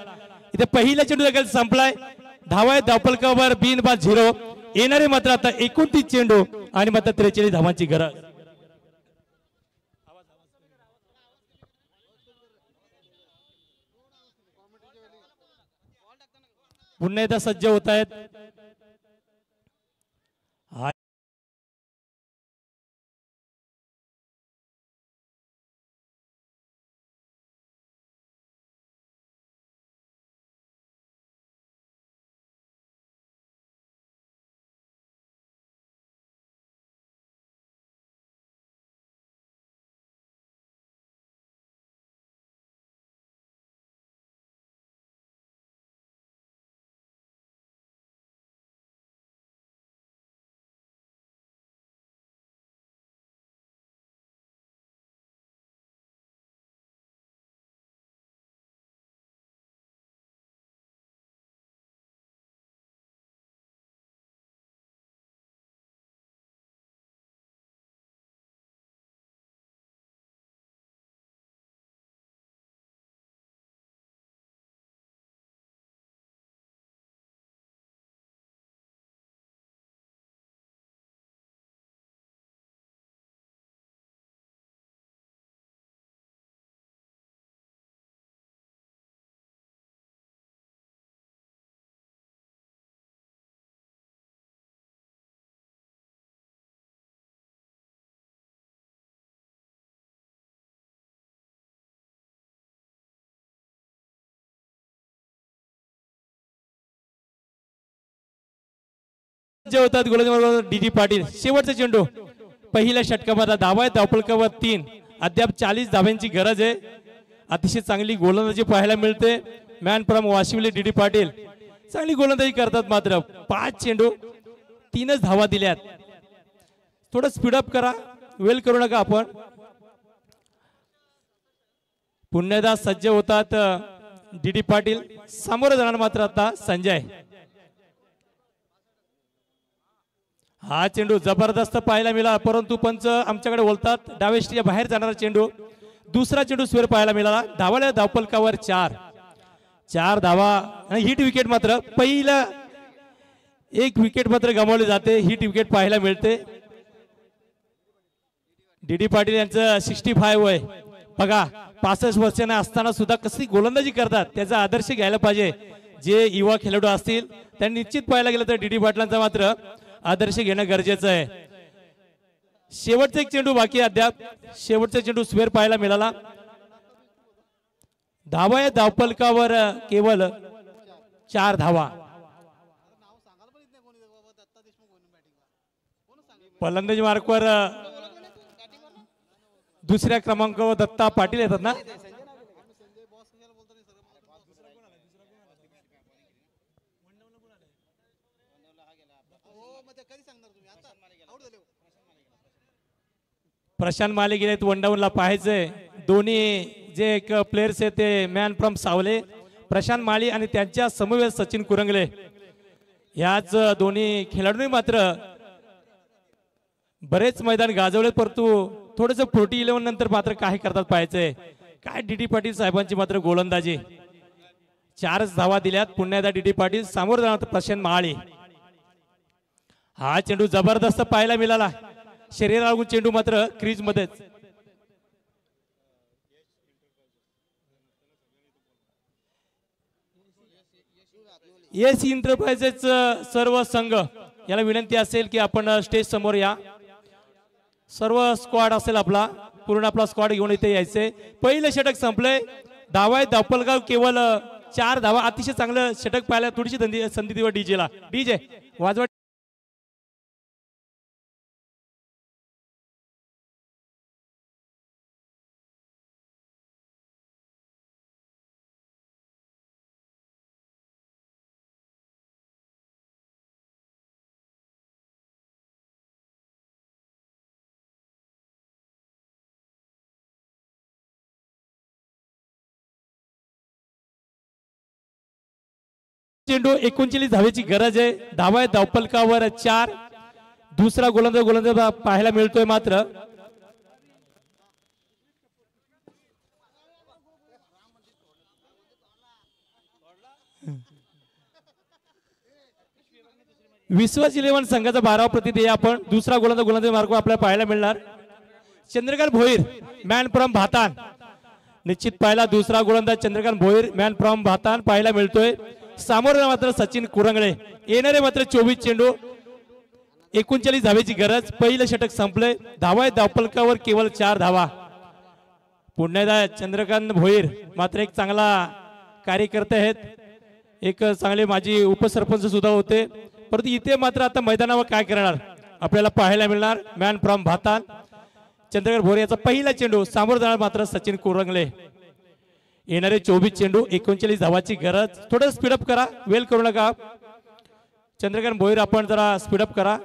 इथे पहिला चेंडू देखील संपलाय. धावा धावपलकावर बिनबाद 0. येणारे मात्र आता 29 चेंडू आणि मात्र 43 धावांची गरज. पुन्हा एकदा सज्ज होत आहेत. जे होतात गोलंदाज डीडी पाटील. शेवटचा चेंडू पहिल्या षटकामध्ये धावा आहे धावफलकावर 3. अद्याप 40 धाव्यांची गरज आहे. अतिशय चांगली गोलंदाजी पाहायला मिळते. Man from Vashivali DD Patil चांगली गोलंदाजी करतात. मात्र 5 चेंडू 3च धावा दिल्यात. थोडं स्पीडअप करा, वेल करू नका आपण. पुन्हा एकदा सज्ज होतात डीडी पाटील. समोर जाणार मात्र आता संजय. हा चेंडू जबरदस्त पाहायला मिळाला, परंतु पंच आमच्याकडे बोलतात डावेष्टीच्या बाहेर जाणारा चेंडू. दुसरा चेंडू स्वेर पाहायला मिळाला. धावाला धावफलकावर 4 धावा आणि हिट विकेट. मात्र पहिला एक विकेट मात्र गमावली जाते. हिट विकेट पाहायला मिळते. डीडी पाटील यांचं 65 वय बघा. 65 वर्षांना असताना सुद्धा कशी गोलंदाजी करतात त्याचा आदर्श घ्यायला पाहिजे. जे युवा खेळाडू असतील त्यांनी निश्चित पाहायला गेलं तर डीडी पाटलांचा मात्र आदर्श घेणं गरजेचं आहे. शेवटचा एक चेंडू बाकी अद्याप. शेवटचा चेंडू स्वेर पाहायला मिळाला. धावा या धावफलकावर केवळ 4 धावा. फलंदाजी मार्कवर दुसऱ्या क्रमांकावर दत्ता पाटील येतात ना. प्रशांत माले गेलेत वनडाऊनला पाहायचंय. दोन्ही जे एक प्लेयर्स आहेत ते मॅन फ्रॉम सावले प्रशांत माळी आणि त्यांच्या समवेत सचिन कुरंगले. याच दोन्ही खेळाडूंनी मात्र बरेच मैदान गाजवले, परंतु थोडंसं 40-11 नंतर मात्र काय करतात पाहायचंय. काय डीडी पाटील साहेबांची मात्र गोलंदाजी. 4च धावा दिल्यात. पुन्हा एकदा डीडी पाटील समोर जाणार प्रशांत माळी. हा चेंडू जबरदस्त पाहायला मिळाला. शरीर लागून चेंडू मात्र क्रीज मध्येच. येस एंटरप्राइजेस सर्व संघ याला विनंती असेल की आपण स्टेज समोर या. सर्व स्क्वॉड असेल आपला, पूर्ण आपला स्क्वॉड घेऊन इथे यायचे. पहिलं षटक संपलंय. धावा धावफलकावर केवळ 4 धावा. अतिशय चांगलं षटक पाहायला थोडीशी संधी दिवा डीजेला. डीजे वाजवा. चेंडू 39 धावेची गरज आहे. धावा आहे धावफलकावर 4. दुसरा गोलंदाज पाहायला मिळतोय. मात्र विश्वास 11 संघाचा 12वा प्रतिनिधी आपण दुसरा गोलंदाज मार्ग आपल्याला पाहायला मिळणार चंद्रकांत भोईर मॅन फ्रॉम भातान निश्चित पाहिला दुसरा गोलंदाज चंद्रकांत भोईर मॅन फ्रॉम भातान पाहायला मिळतोय सामोर मात्र सचिन कुरंगळे येणारे मात्र 24 चेंडू 39 धावेची गरज पहिलं षटक संपलंय धावा धावपलकावर केवळ 4 धावा पुन्हा चंद्रकांत भोईर मात्र एक चांगला कार्यकर्ते आहेत एक चांगले माजी उपसरपंच सुद्धा होते परंतु इथे मात्र आता मैदानावर काय करणार आपल्याला पाहायला मिळणार मॅन फ्रॉम भातान चंद्रकांत भोईर याचा पहिला चेंडू सामोर जाणार मात्र सचिन कुरंगळे येणारे 24 चेंडू 39 धावाची गरज थोडं स्पीडअप करा वेल करू नका चंद्रकांत भोईर आपण जरा स्पीडअप करा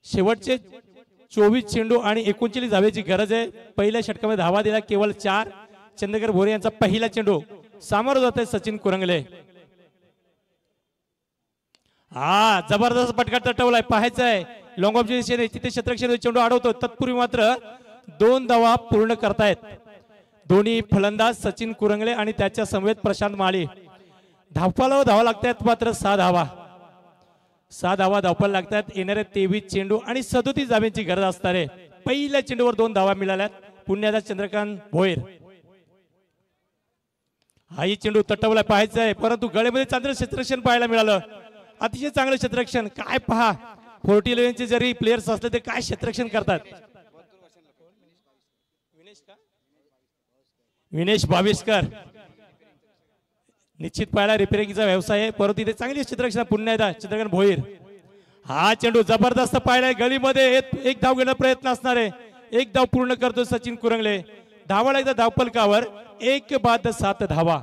शेवटचे 24 चेंडू आणि 39 धावेची गरज आहे पहिल्या षटकामध्ये धावा दिला केवळ 4 चंद्रकांत भोईर यांचा पहिला चेंडू सामोर जात आहे सचिन कुरंगळे हा जबरदस्त पटका तटवलाय पाहायचंय लॉंग ऑफ दिशेने तिथे क्षेत्रक्षण चेंडू अडवतो तत्पूर्वी मात्र 2 धावा पूर्ण करतायत दोन्ही फलंदाज सचिन कुरंगळे आणि त्याच्या समवेत प्रशांत माळी धावपाला धावा लागतात मात्र 6 धावा धावपाला लागतात येणारे 23 चेंडू आणि 37 धाव्यांची गरज असणार आहे पहिल्या चेंडूवर 2 धावा मिळाल्यात पुण्याचा चंद्रकांत भोईर हाही चेंडू तटवलाय पाहायचंय परंतु गळेमध्ये चांगलं क्षेत्ररक्षण पाहायला मिळालं अतिशय चांगलं क्षेत्ररक्षण काय पहा 40-11 चे जरी प्लेयर्स असले ते काय क्षेत्ररक्षण करतात विनेश भाविस्कर निश्चित पाहायला रिपेरिंगचा व्यवसाय आहे परंतु इथे चांगली क्षेत्ररक्षण पुन्हा एकदा चंद्रकांत भोईर हा चेंडू जबरदस्त पाहिलाय गलीमध्ये एक धाव घेण्याचा प्रयत्न असणार आहे एक धाव पूर्ण करतो सचिन कुरंगळे धावा एकदा धावपलकावर 1-7 धावा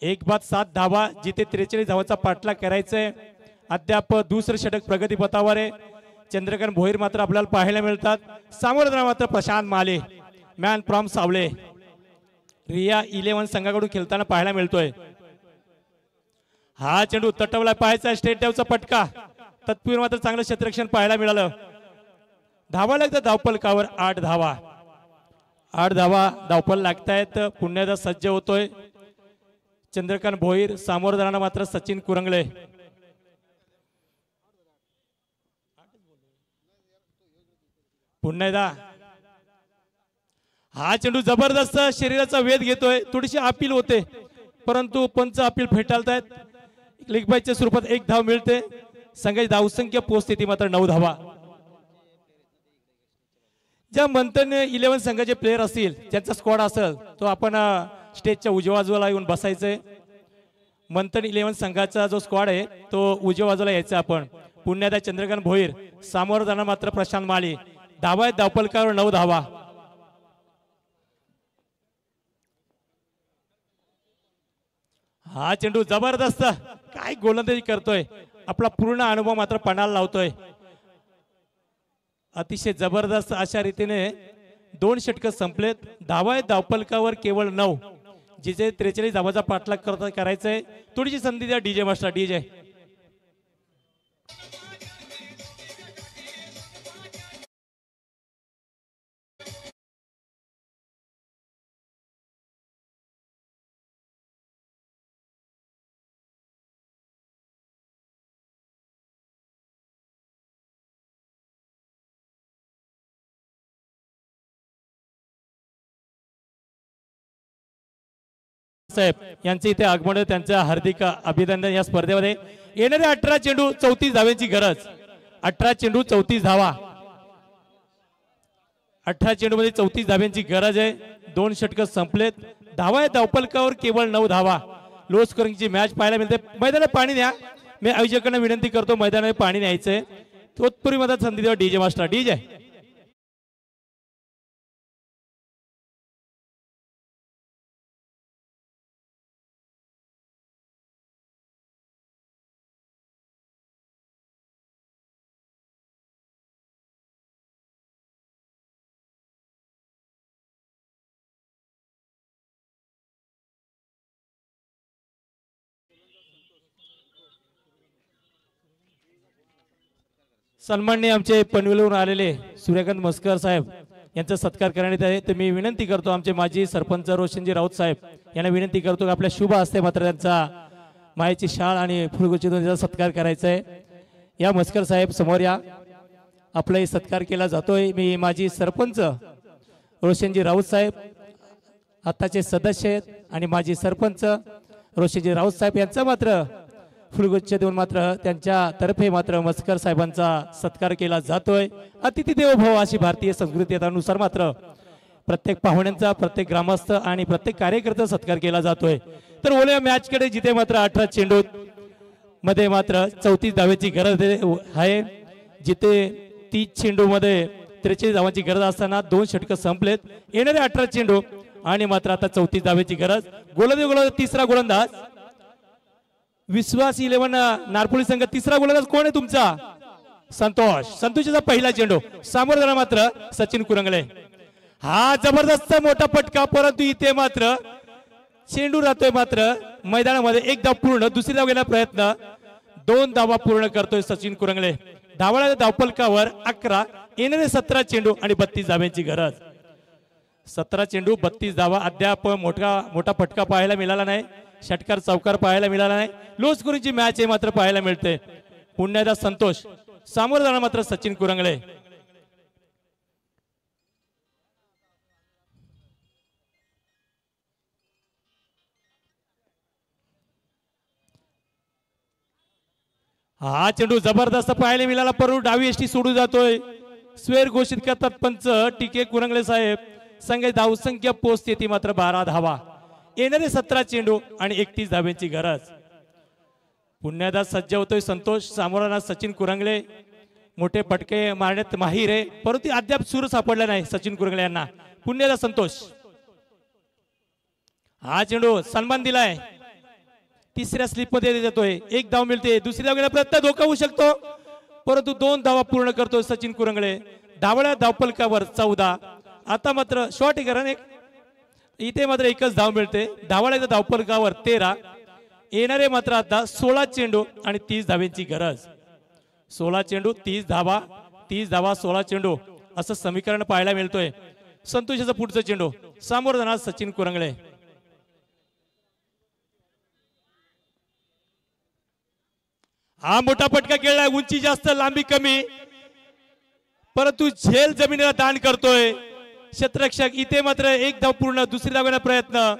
1-7 धावा जिथे 43 धावाचा पाठलाग करायचंय अद्याप दुसरं षटक प्रगतीपथावर आहे चंद्रकांत भोईर मात्र आपल्याला पाहायला मिळतात सामोरं जाणार मात्र प्रशांत माले मॅन फ्रॉम सावळे रिया 11 संघाकडून खेळताना पाहायला मिळतोय हा चेंडू तटवला पाहायचा स्टेट डेवचा पटका तत्पूर्वी मात्र चांगलं क्षेत्ररक्षण पाहायला मिळालं धावा लागतात धावपलकावर 8 धावा धावपल लागतायत पुण्याचा सज्ज होतोय चंद्रकांत भोईर सामोरं जाणार मात्र सचिन कुरंगळे पुन्हा एकदा हा चेंडू जबरदस्त शरीराचा वेध घेतोय थोडीशी अपील होते परंतु पंच अपील फेटाळतायत लीग बायच्या स्वरूपात 1 धाव मिळते संघाची धावसंख्या पोहोचते ती मात्र 9 धावा ज्या मंथन 11 संघाचे प्लेयर असतील ज्यांचा स्क्वॉड असेल तो आपण स्टेजच्या उजव्या बाजूला येऊन बसायचंय मंथन 11 संघाचा जो स्क्वॉड आहे तो उजव्या बाजूला यायचा आपण पुण्याचा चंद्रकांत भोईर सामोरं जाणार मात्र प्रशांत माळी धावा धावपलकावर 9 धावा हा चेंडू जबरदस्त काय गोलंदाजी करतोय आपला पूर्ण अनुभव मात्र पणाला लावतोय अतिशय जबरदस्त अशा रीतीने 2 षटक संपलेत धावा धावपलकावर केवळ 9 जिथे 43 धावाचा पाठलाग करायचंय थोडीशी संधी द्या डीजे मास्टर डीजे साहेब यांचे इथे आगमन त्यांचं हार्दिक अभिनंदन या स्पर्धेमध्ये येणारे 18 चेंडू 34 धावांची गरज 18 चेंडू 34 धावा 18 चेंडू मध्ये 34 धावांची गरज आहे 2 षटक संपलेत धावा धावपलकावर केवळ 9 धावा लो स्कोरिंगची मॅच पाहायला मिळते मैदानात पाणी द्या मी आयोजकांना विनंती करतो मैदानात पाणी न्यायचंय तत्पूर्वी मध्ये संधी द्या डीजे मास्टर डीजे सन्माननीय आमचे पनवेलवरून आलेले सूर्यकांत मस्कर साहेब यांचा सत्कार करण्यात आहे तर मी विनंती करतो आमचे माजी सरपंच रोशनजी राऊत साहेब यांना विनंती करतो की आपल्या शुभ हस्ते मात्र त्यांचा मायेची शाळ आणि फुलगुच्छ देऊन त्याचा सत्कार करायचा आहे। या मस्कर साहेब समोर या, आपलाही सत्कार केला जातोय। मी माजी सरपंच रोशनजी राऊत साहेब आताचे सदस्य आहेत आणि माजी सरपंच रोशनजी राऊत साहेब यांचा मात्र फुलगुच्छ देऊन मात्र त्यांच्या तर्फे मात्र मस्कर साहेबांचा सत्कार केला जातोय। अतिथी देवो भव अशी भारतीय संस्कृतीनुसार मात्र प्रत्येक पाहुण्यांचा, प्रत्येक ग्रामस्थ आणि प्रत्येक कार्यकर्त्याचा सत्कार केला जातोय। तर ओल्या मॅच कडे जिथे मात्र 18 चेंडू मध्ये मात्र 34 धावेची गरज आहे, जिथे 30 चेंडू मध्ये 43 धावांची गरज असताना 2 षटक संपलेत। येणारे 18 चेंडू आणि मात्र आता 34 धावेची गरज। गोलंदाज तिसरा गोलंदाज विश्वास 11 नारपोळी संघ तिसरा गोलंदाज कोण आहे तुमचा? संतोष। संतोषचा पहिला चेंडू सामोरं जाणार मात्र सचिन कुरंगले। हा जबरदस्त मोठा फटका, परंतु इथे मात्र चेंडू राहतोय मात्र मैदानामध्ये 1 धाव पूर्ण, दुसरी धाव घेण्याचा प्रयत्न, 2 धावा पूर्ण करतोय सचिन कुरंगले। धावाळ्या धावपलकावर 11, येणारे 17 चेंडू आणि 32 धाव्यांची गरज। 17 चेंडू 32 धावा। अद्याप मोठा फटका पाहायला मिळाला नाही, षटकार चौकार पाहायला मिळाला नाही। लो स्कोरिंगची मॅच आहे मात्र पाहायला मिळते। पुन्हा संतोष सामोरं जाणार मात्र सचिन कुरंगले। हा चेंडू जबरदस्त पाहायला मिळाला, परंतु डावी एसटी सोडून जातोय। स्वेर घोषित करतात पंच टीके कुरंगले साहेब। संघ धावसंख्या पोहोचते ती मात्र 12 धावा। येणारे 17 चेंडू आणि 31 धाव्यांची गरज। पुन्हा सज्ज होतोय संतोष, सामोरा सचिन कुरंगले। मोठे फटके मारण्यात माहीर आहे, परंतु अद्याप सूर सापडला नाही सचिन कुरंगले यांना। पुन्हा संतोष, हा चेंडू सन्मान दिलाय, तिसऱ्या स्लिप मध्ये जातोय। 1 धाव मिळते, दुसरी धाव घेण्याचा प्रयत्न धोका होऊ शकतो, परंतु 2 धावा पूर्ण करतोय सचिन कुरंगले। धावळ्या धावपलकावर 14, आता मात्र शॉर्ट करण एक, इथे मात्र 1च धाव मिळते। धावळ्याच्या धावपलकावर 13, येणारे मात्र आता 16 चेंडू आणि 30 धाव्यांची गरज। 16 चेंडू 30 धावा, 30 धावा 16 चेंडू असं समीकरण पाहायला मिळतोय। संतोषाचा पुढचा चेंडू सामोरं जाणार सचिन कुरंगले। हा मोठा फटका खेळलाय, उंची जास्त लांबी कमी, परंतु झेल जमिनीला दान करतोय क्षेत्ररक्षक। इथे मात्र 1 धाव पूर्ण, दुसरी धाव घेण्याचा प्रयत्न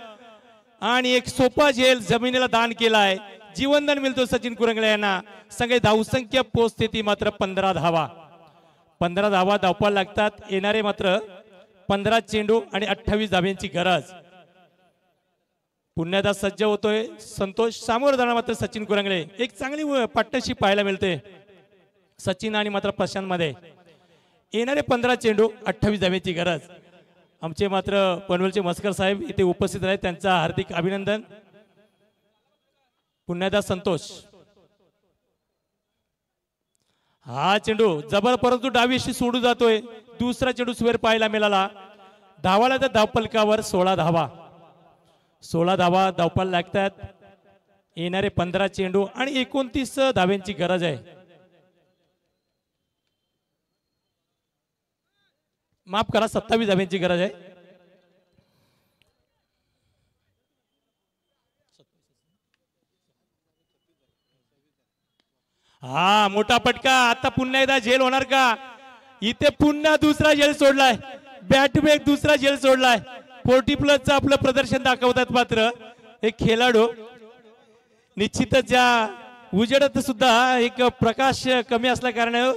आणि एक सोपा झेल जमिनीला दान केलाय। जीवनदान मिळतो सचिन कुरंगले यांना। सगळे धावसंख्या पोहोचते ती मात्र 15 धावा। 15 धावा धावपळ लागतात, येणारे मात्र 15 चेंडू आणि 28 धाव्यांची गरज। पुन्हा सज्ज होतोय संतोष, सामोरं जाणार मात्र सचिन कुरंगले। एक चांगली पार्टनरशिप पाहायला मिळते सचिन आणि मात्र प्रशांत मध्ये। येणारे 15 चेंडू 28 धाव्यांची गरज। आमचे मात्र पनवेलचे मस्कर साहेब इथे उपस्थित आहेत, त्यांचा हार्दिक अभिनंदन। पुन्हा संतोष, हा चेंडू जबर परंतु डावीशी सोडू जातोय। दुसरा चेंडू स्वेर पाहायला मिळाला। धावाला धावपलकावर 16 धावा, 16 धावा धावपळ लागतात। येणारे 15 चेंडू आणि 29 धाव्यांची गरज आहे। माफ करा, 27 धाव्यांची गरज आहे। हा मोठा फटका, आता पुन्हा एकदा झेल होणार का? इथे पुन्हा दुसरा झेल सोडलाय, बॅट बॅक दुसरा झेल सोडलाय। 40+ आपलं प्रदर्शन दाखवतात मात्र एक खेळाडू। निश्चितच या उजेडात सुद्धा एक प्रकाश कमी असल्या कारणाने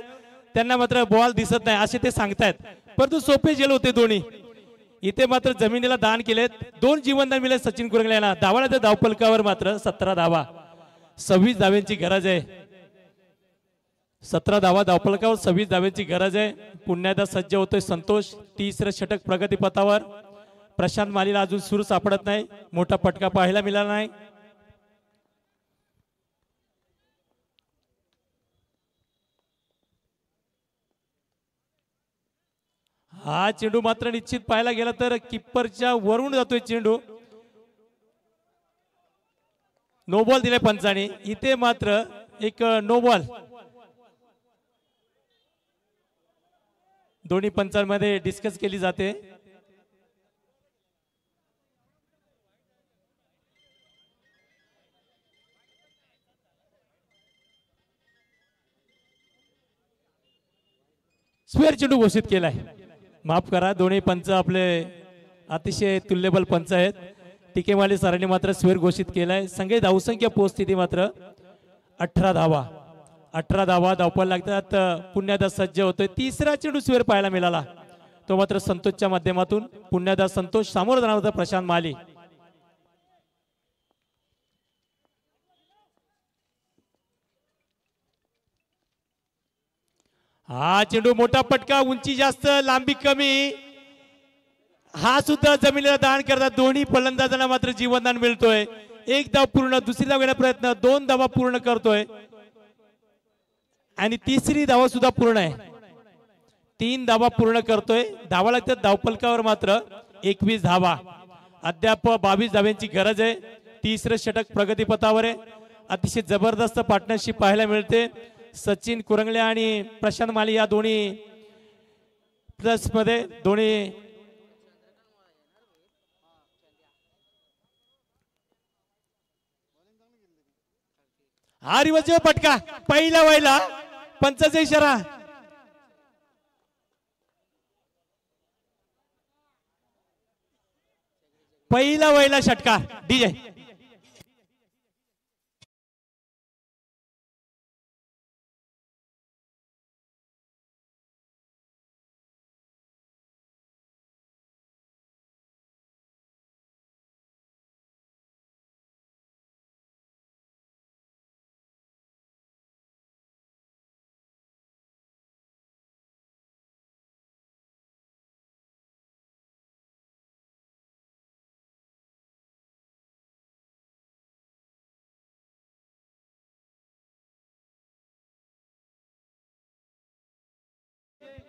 त्यांना मात्र बॉल दिसत नाही असे ते सांगतायत, परंतु सोपे झेल होते दोन्ही। इथे मात्र जमिनीला दान केलेत, 2 जीवनदान मिळाले सचिन कुरंगले यांना। धावाच्या धावपलकावर मात्र 17 धावा, 26 धाव्यांची गरज आहे। 17 धावा धावपलकावर 26 धाव्यांची गरज आहे। पुन्हा एकदा सज्ज होतोय संतोष, तिसरं षटक प्रगतीपथावर। प्रशांत मालीला अजून सूर सापडत नाही, मोठा फटका पाहायला मिळाला नाही। हा चेंडू मात्र निश्चित पाहायला गेला तर किप्परच्या वरून जातोय चेंडू। नो बॉल दिले पंचाने, इथे मात्र एक नो बॉल दोन्ही पंचांमध्ये डिस्कस केली जाते। स्क्वेअर चेंडू घोषित केलाय. माफ करा, दोन्ही पंच आपले अतिशय तुल्यबल पंच आहेत. टिकेमाली सरांनी मात्र स्क्वेअर घोषित केलाय. संघ धावसंख्या पोहोचस्थिती मात्र 18 धावा. 18 धावा धावपळ लागतात. पुण्यादास सज्ज होतोय. तिसरा चेंडू स्क्वेअर पाहायला मिळाला, तो मात्र संतोषच्या माध्यमातून. पुण्यादास संतोष सामोरं जाणार होता प्रशांत माली. हा चेंडू मोठा फटका, उंची जास्त लांबी कमी, हा सुद्धा जमिनीला दान करतात. दोन्ही फलंदाजांना मात्र जीवनदान मिळतोय. एक धाव पूर्ण, दुसरी धाव घेण्याचा प्रयत्न, 2 धावा पूर्ण करतोय आणि तिसरी धावा सुद्धा पूर्ण आहे. 3 धावा पूर्ण करतोय. धावा लागतात धावफलकावर मात्र 21 धावा. अद्याप 22 धाव्यांची गरज आहे. तिसरं षटक प्रगतीपथावर आहे. अतिशय जबरदस्त पार्टनरशिप पाहायला मिळते. सचिन कुरंगले आणि प्रशांत माली या दोन्ही प्लस मध्ये दोन्ही हा रिवर्स फटका पहिला व्हायला पंचाचा इशारा. पहिला व्हायला षटकार डीजे.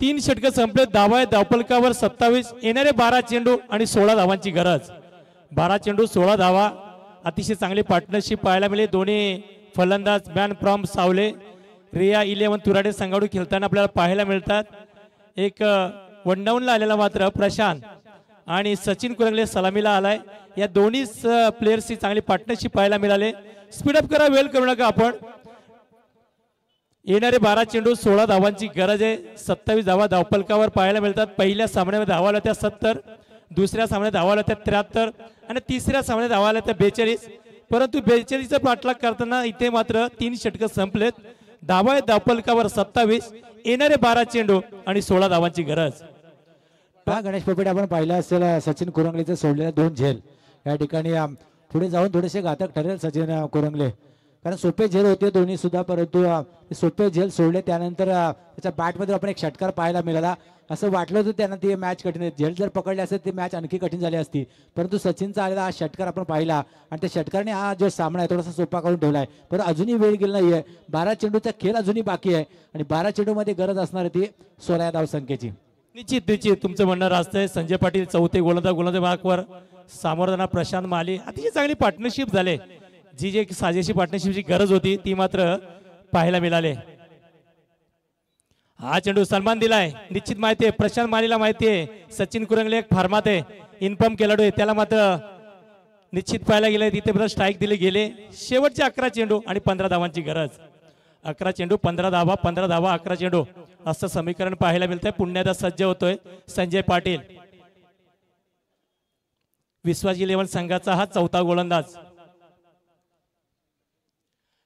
तीन षटक संपले. धावा आहे धावफलकावर 27. येणारे 12 चेंडू आणि 16 धावांची गरज. 12 चेंडू 16 धावा. अतिशय चांगली पार्टनरशिप पाहायला मिळेल. दोन्ही फलंदाज मॅन फ्रॉम सावले रिया 11 तुराडे संघाडू खेळताना आपल्याला पाहायला मिळतात. एक वनडाऊनला आलेला मात्र प्रशांत आणि सचिन कुरंगले सलामीला आलाय. या दोन्ही प्लेयर्सची चांगली पार्टनरशिप पाहायला मिळाले. स्पीडअप करा, वेळ करू नका आपण. येणारे 12 चेंडू 16 धावांची गरज आहे. 27 धावा धावफलकावर पाहायला मिळतात. पहिल्या सामन्यामध्ये धावा आल्या त्या 70, दुसऱ्या सामन्यात धावा आल्या त्या 73 आणि तिसऱ्या सामन्यात धावा आल्या त्या 42. परंतु 42चा पाठलाग करताना इथे मात्र 3 षटक संपलेत. धावा आहे धावफलकावर 27. येणारे 12 चेंडू आणि 16 धावांची गरज. गणेश पोपेट आपण पाहिलं असेल सचिन कुरंगलेचं सोडलेल्या 2 झेल या ठिकाणी पुढे जाऊन थोडेसे घातक ठरेल सचिन कुरंगले, कारण सोपे झेल होते दोन्ही सुद्धा, परंतु सोपे झेल सोडले त्यानंतर त्याच्या बॅटमध्ये आपण एक षटकार पाहायला मिळाला. असं वाटलं होतं त्यांना ती मॅच कठीण आहे. झेल जर पकडले असते ती मॅच आणखी कठीण झाली असती, परंतु सचिनचा आलेला हा षटकार आपण पाहिला आणि त्या षटकाराने हा जो सामना आहे थोडासा सोपा करून ठेवला आहे. परंतु अजूनही वेळ गेला नाहीये. 12 चेंडूचा खेळ अजूनही बाकी आहे आणि 12 चेंडूमध्ये गरज असणार आहे ती 16 या धावसंख्येची. निश्चित तुमचं म्हणणं रास्त. संजय पाटील चौथे गोलंदाज मार्कवर, सामोरं जाणार प्रशांत माली. अतिशय चांगली पार्टनरशिप झाले. जी साजेशी पार्टनरशिपची गरज होती ती मात्र पाहायला मिळाले. हा चेंडू सन्मान दिलाय. निश्चित माहिती आहे प्रशांत मालीला, माहिती आहे सचिन कुरंगले एक फार्मात आहे, इन्फॉर्म खेळाडू आहे, त्याला मात्र निश्चित पाहायला गेले. तिथे स्ट्राईक दिले गेले. शेवटचे 11 चेंडू आणि 15 धावांची गरज. 11 चेंडू 15 धावा, 15 धावा 11 चेंडू असं समीकरण पाहायला मिळतंय. पुण्यादा सज्ज होतोय संजय पाटील. विश्वास 11 संघाचा हा चौथा गोलंदाज.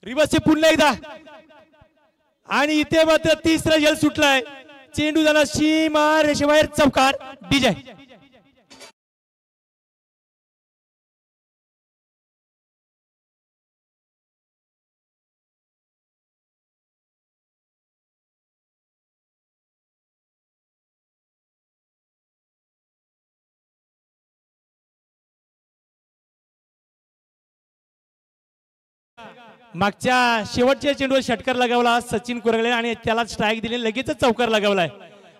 रिवर्स पुन्हा एकदा आणि इथे मात्र तिसरा झेल सुटलाय. चेंडू झाला सीमा रेषेबाहेर, चौकार डीजे. मागच्या शेवटच्या चेंडूवर षटकार लगावला सचिन कुरंगले आणि त्याला स्ट्राईक दिली, लगेचच चौकार लगावलाय.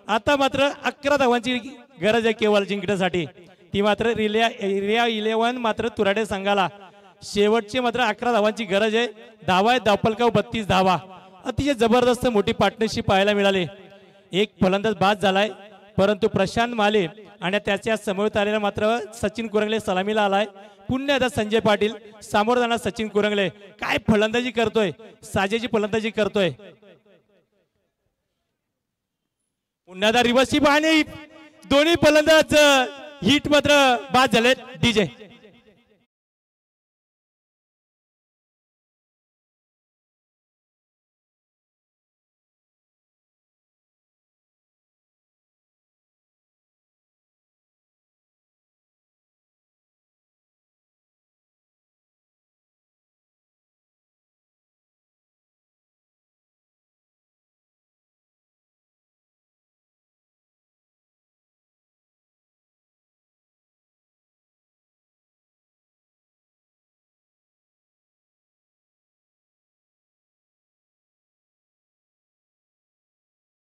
आता मात्र 11 धावांची गरज आहे केवळ जिंकण्यासाठी. ती मात्र रिया 11 मात्र तुराडे संघाला शेवटचे मात्र 11 धावांची गरज आहे. धावा आहे धावफलकावर 32 धावा. अतिशय जबरदस्त मोठी पार्टनरशिप पाहायला मिळाली. एक फलंदाज बाद झालाय, परंतु प्रशांत माले आणि त्याच्या समोर आलेला मात्र सचिन कुरंगले सलामीला आलाय. पुन्हा आता संजय पाटील सामोर जाणार सचिन कुरंगले. काय फलंदाजी करतोय, साजेची फलंदाजी करतोय. पुन्हा रिव्हर्सिप आणि दोन्ही फलंदाज हिट मात्र बाद झाले. डीजे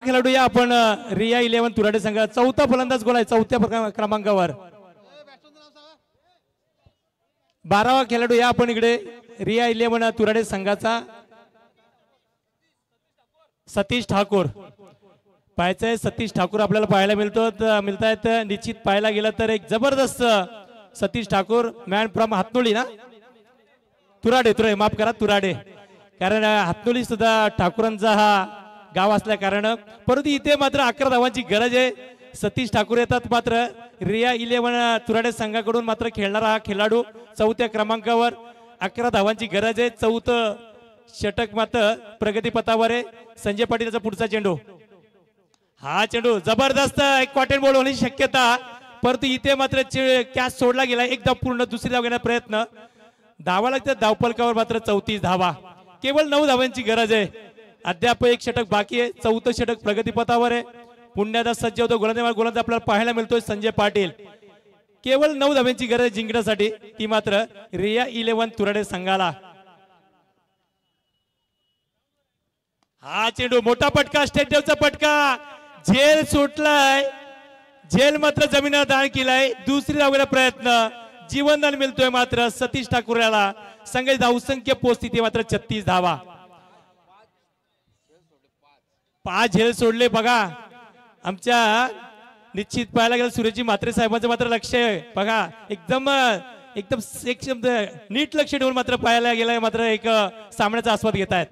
खेळाडू या आपण रिया 11 तुराडे संघ चौथा फलंदाज गोल आहे चौथ्या क्रमांकावर. 12वा खेळाडू या आपण इकडे रिया 11 तुराडे संघाचा सतीश ठाकूर पाहायचंय. सतीश ठाकूर आपल्याला पाहायला मिळतायत. निश्चित पाहायला गेलं तर एक जबरदस्त सतीश ठाकूर मॅन फ्रॉम हातनोळी ना तुराडे माफ करा तुराडे, कारण हातनोळी सुद्धा ठाकूरांचा हा गाव असल्या कारण. परंतु इथे मात्र 11 धावांची गरज आहे. सतीश ठाकूर येतात मात्र रिया 11 तुराडे संघाकडून मात्र खेळणारा हा खेळाडू चौथ्या क्रमांकावर. 11 धावांची गरज आहे. चौथं षटक मात्र प्रगतीपथावर आहे. संजय पाटीलचा पुढचा चेंडू, हा चेंडू जबरदस्त एक क्वार्टर बॉल होण्याची शक्यता, परंतु इथे मात्र कॅच सोडला गेला. एकदा पूर्ण दुसरी धाव घेण्याचा प्रयत्न, धावा लागते धावफलकावर मात्र 34 धावा. केवळ 9 धावांची गरज आहे. अद्याप एक षटक बाकी आहे. चौथं षटक प्रगतीपथावर आहे. पुण्याचा सज्ज होतो गोलंदाज आपल्याला पाहायला मिळतोय संजय पाटील. केवळ 9 धावांची गरज जिंकण्यासाठी, ती मात्र रिया 11 तुराडे संघाला. हा चेंडू मोठा पटका, स्टेट डेवचा पटका, झेल सुटलाय. झेल मात्र जमिनीवर दान केलाय. दुसरी धाव घेण्याचा प्रयत्न, जीवनदान मिळतोय मात्र सतीश ठाकूर याला. संघाची धावसंख्या पोहोचती ती मात्र 36 धावा. 5 झेल सोडले बघा. आमच्या निश्चित पाहायला गेलं सुरेशजी म्हात्रे साहेबांचं मात्र लक्ष आहे बघा. एकदम नीट लक्ष ठेवून मात्र पाहायला गेलाय मात्र एक सामन्याचा आस्वाद घेत आहेत.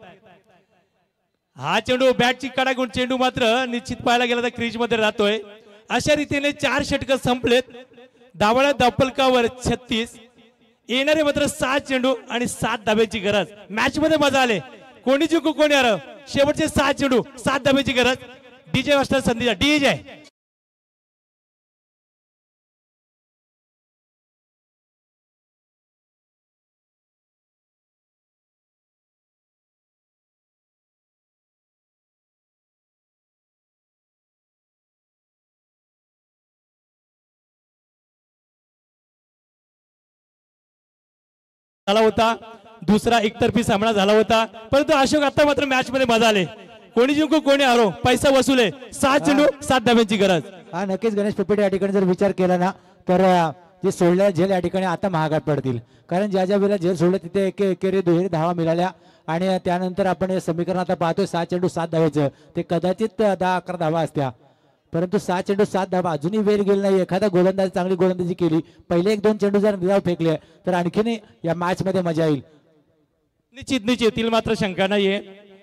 हा चेंडू बॅटची कडा घेऊन चेंडू मात्र निश्चित पाहायला गेला तर क्रीज मध्ये राहतोय. अशा रीतीने 4 षटक संपलेत. धावळ्या धावफलकावर 36, येणारे मात्र 7 चेंडू आणि 7 धाब्याची गरज. मॅच मध्ये मजा आले, कोणी जिंकू कोणी हरव. शेवटचे 7 चेंडू 7 धाब्याची गरज. डीजे वाजता संधी, डीजे झाला होता. दुसरा एकतर्फी सामना झाला होता, परंतु अशोक आता मात्र मॅच मध्ये मजा आले. कोणी जिंकू कोणी हारो, पैसा वसूल आहे. 7 चेंडू 7 धाब्यांची गरज. हा नक्कीच गणेश पिपटे या ठिकाणी जर विचार केला ना तर जे सोडलेल्या झेल या ठिकाणी आता महागात पडतील. कारण ज्या ज्या वेळेला झेल सोडले तिथे एकेरी दुहेरी धावा मिळाल्या आणि त्यानंतर आपण हे समीकरण आता पाहतोय 7 चेंडू 7 धावायचं, ते कदाचित 10-11 धावा असत्या. परंतु 7 चेंडू 7 धावा अजूनही वेळ गेला नाही. एखादा गोलंदाज चांगली गोलंदाजी केली, पहिले 1-2 चेंडू जर धाव फेकले तर आणखीन या मॅच मध्ये मजा येईल. निश्चित येतील मात्र शंका नाहीये.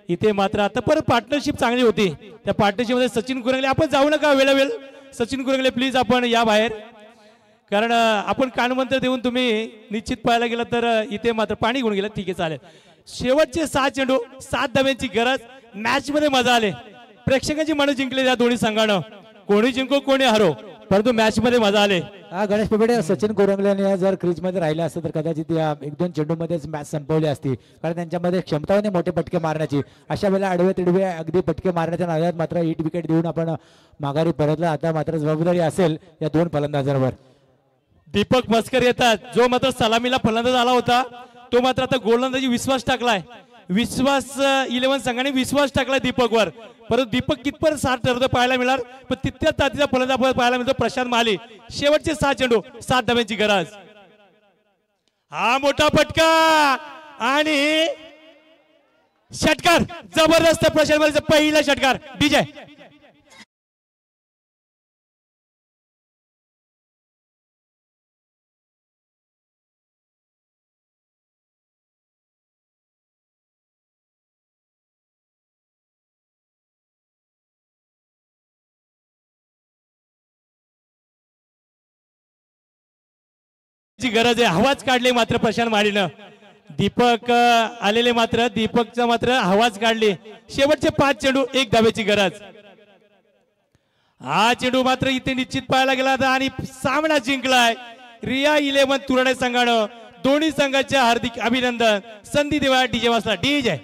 इथे मात्र आता परत पार्टनरशिप चांगली होती. त्या पार्टनरशिप मध्ये सचिन कुरंगले, आपण जाऊ नका वेळोवेळ. सचिन कुरंगले प्लीज आपण या बाहेर, कारण आपण कानमंत्र देऊन तुम्ही निश्चित पाहायला गेलं तर इथे मात्र पाणी घेऊन गेलं. ठीक आहे चालेल. शेवटचे 7 चेंडू 7 धाब्यांची गरज. मॅच मध्ये मजा आले, प्रेक्षकांची मन जिंकले या दोन्ही संघानं. कोणी जिंको कोणी हरो, परंतु मॅच मध्ये मजा आले. हा गणेश पिपटे, सचिन कोरंगले जर क्रीज मध्ये राहिले असते तर कदाचित या 1-2 चेंडू मध्येच मॅच संपवली असती, कारण त्यांच्यामध्ये क्षमता होती मोठे पटके मारण्याची. अशा वेळेला आडवे तिडवे अगदी पटके मारण्याच्या नादात मात्र हिट विकेट देऊन आपण माघारी परतला. आता मात्र जबाबदारी असेल या 2 फलंदाजांवर. दीपक मस्कर येतात, जो मात्र सलामीला फलंदाज आला होता तो मात्र आता गोलंदाजी विश्वास टाकलाय. 11 संघाने विश्वास टाकलाय दीपकवर, परंतु दीपक कितपर्यंत साथ ठरतो पाहायला मिळणार. पण तितक्याच तातीचा फलंदाज पाहायला मिळतो प्रशांत महाले. शेवटचे 7 चेंडू 7 धाब्यांची गरज. हा मोठा फटका आणि षटकार जबरदस्त. प्रशांत महालेचा पहिला षटकार. डीजे ची गरज आहे. हवाच काढली मात्र प्रशांत माळीनं. दीपक आलेले मात्र दीपकचा मात्र हवाच काढली. शेवटचे 5 चेंडू 1 धावेची गरज. हा चेंडू मात्र इथे निश्चित पाहायला गेला होता आणि सामना जिंकलाय रिया 11 तुरडे संघानं. दोन्ही संघाचे हार्दिक अभिनंदन. संधी देवा डीजे वासला डीजे.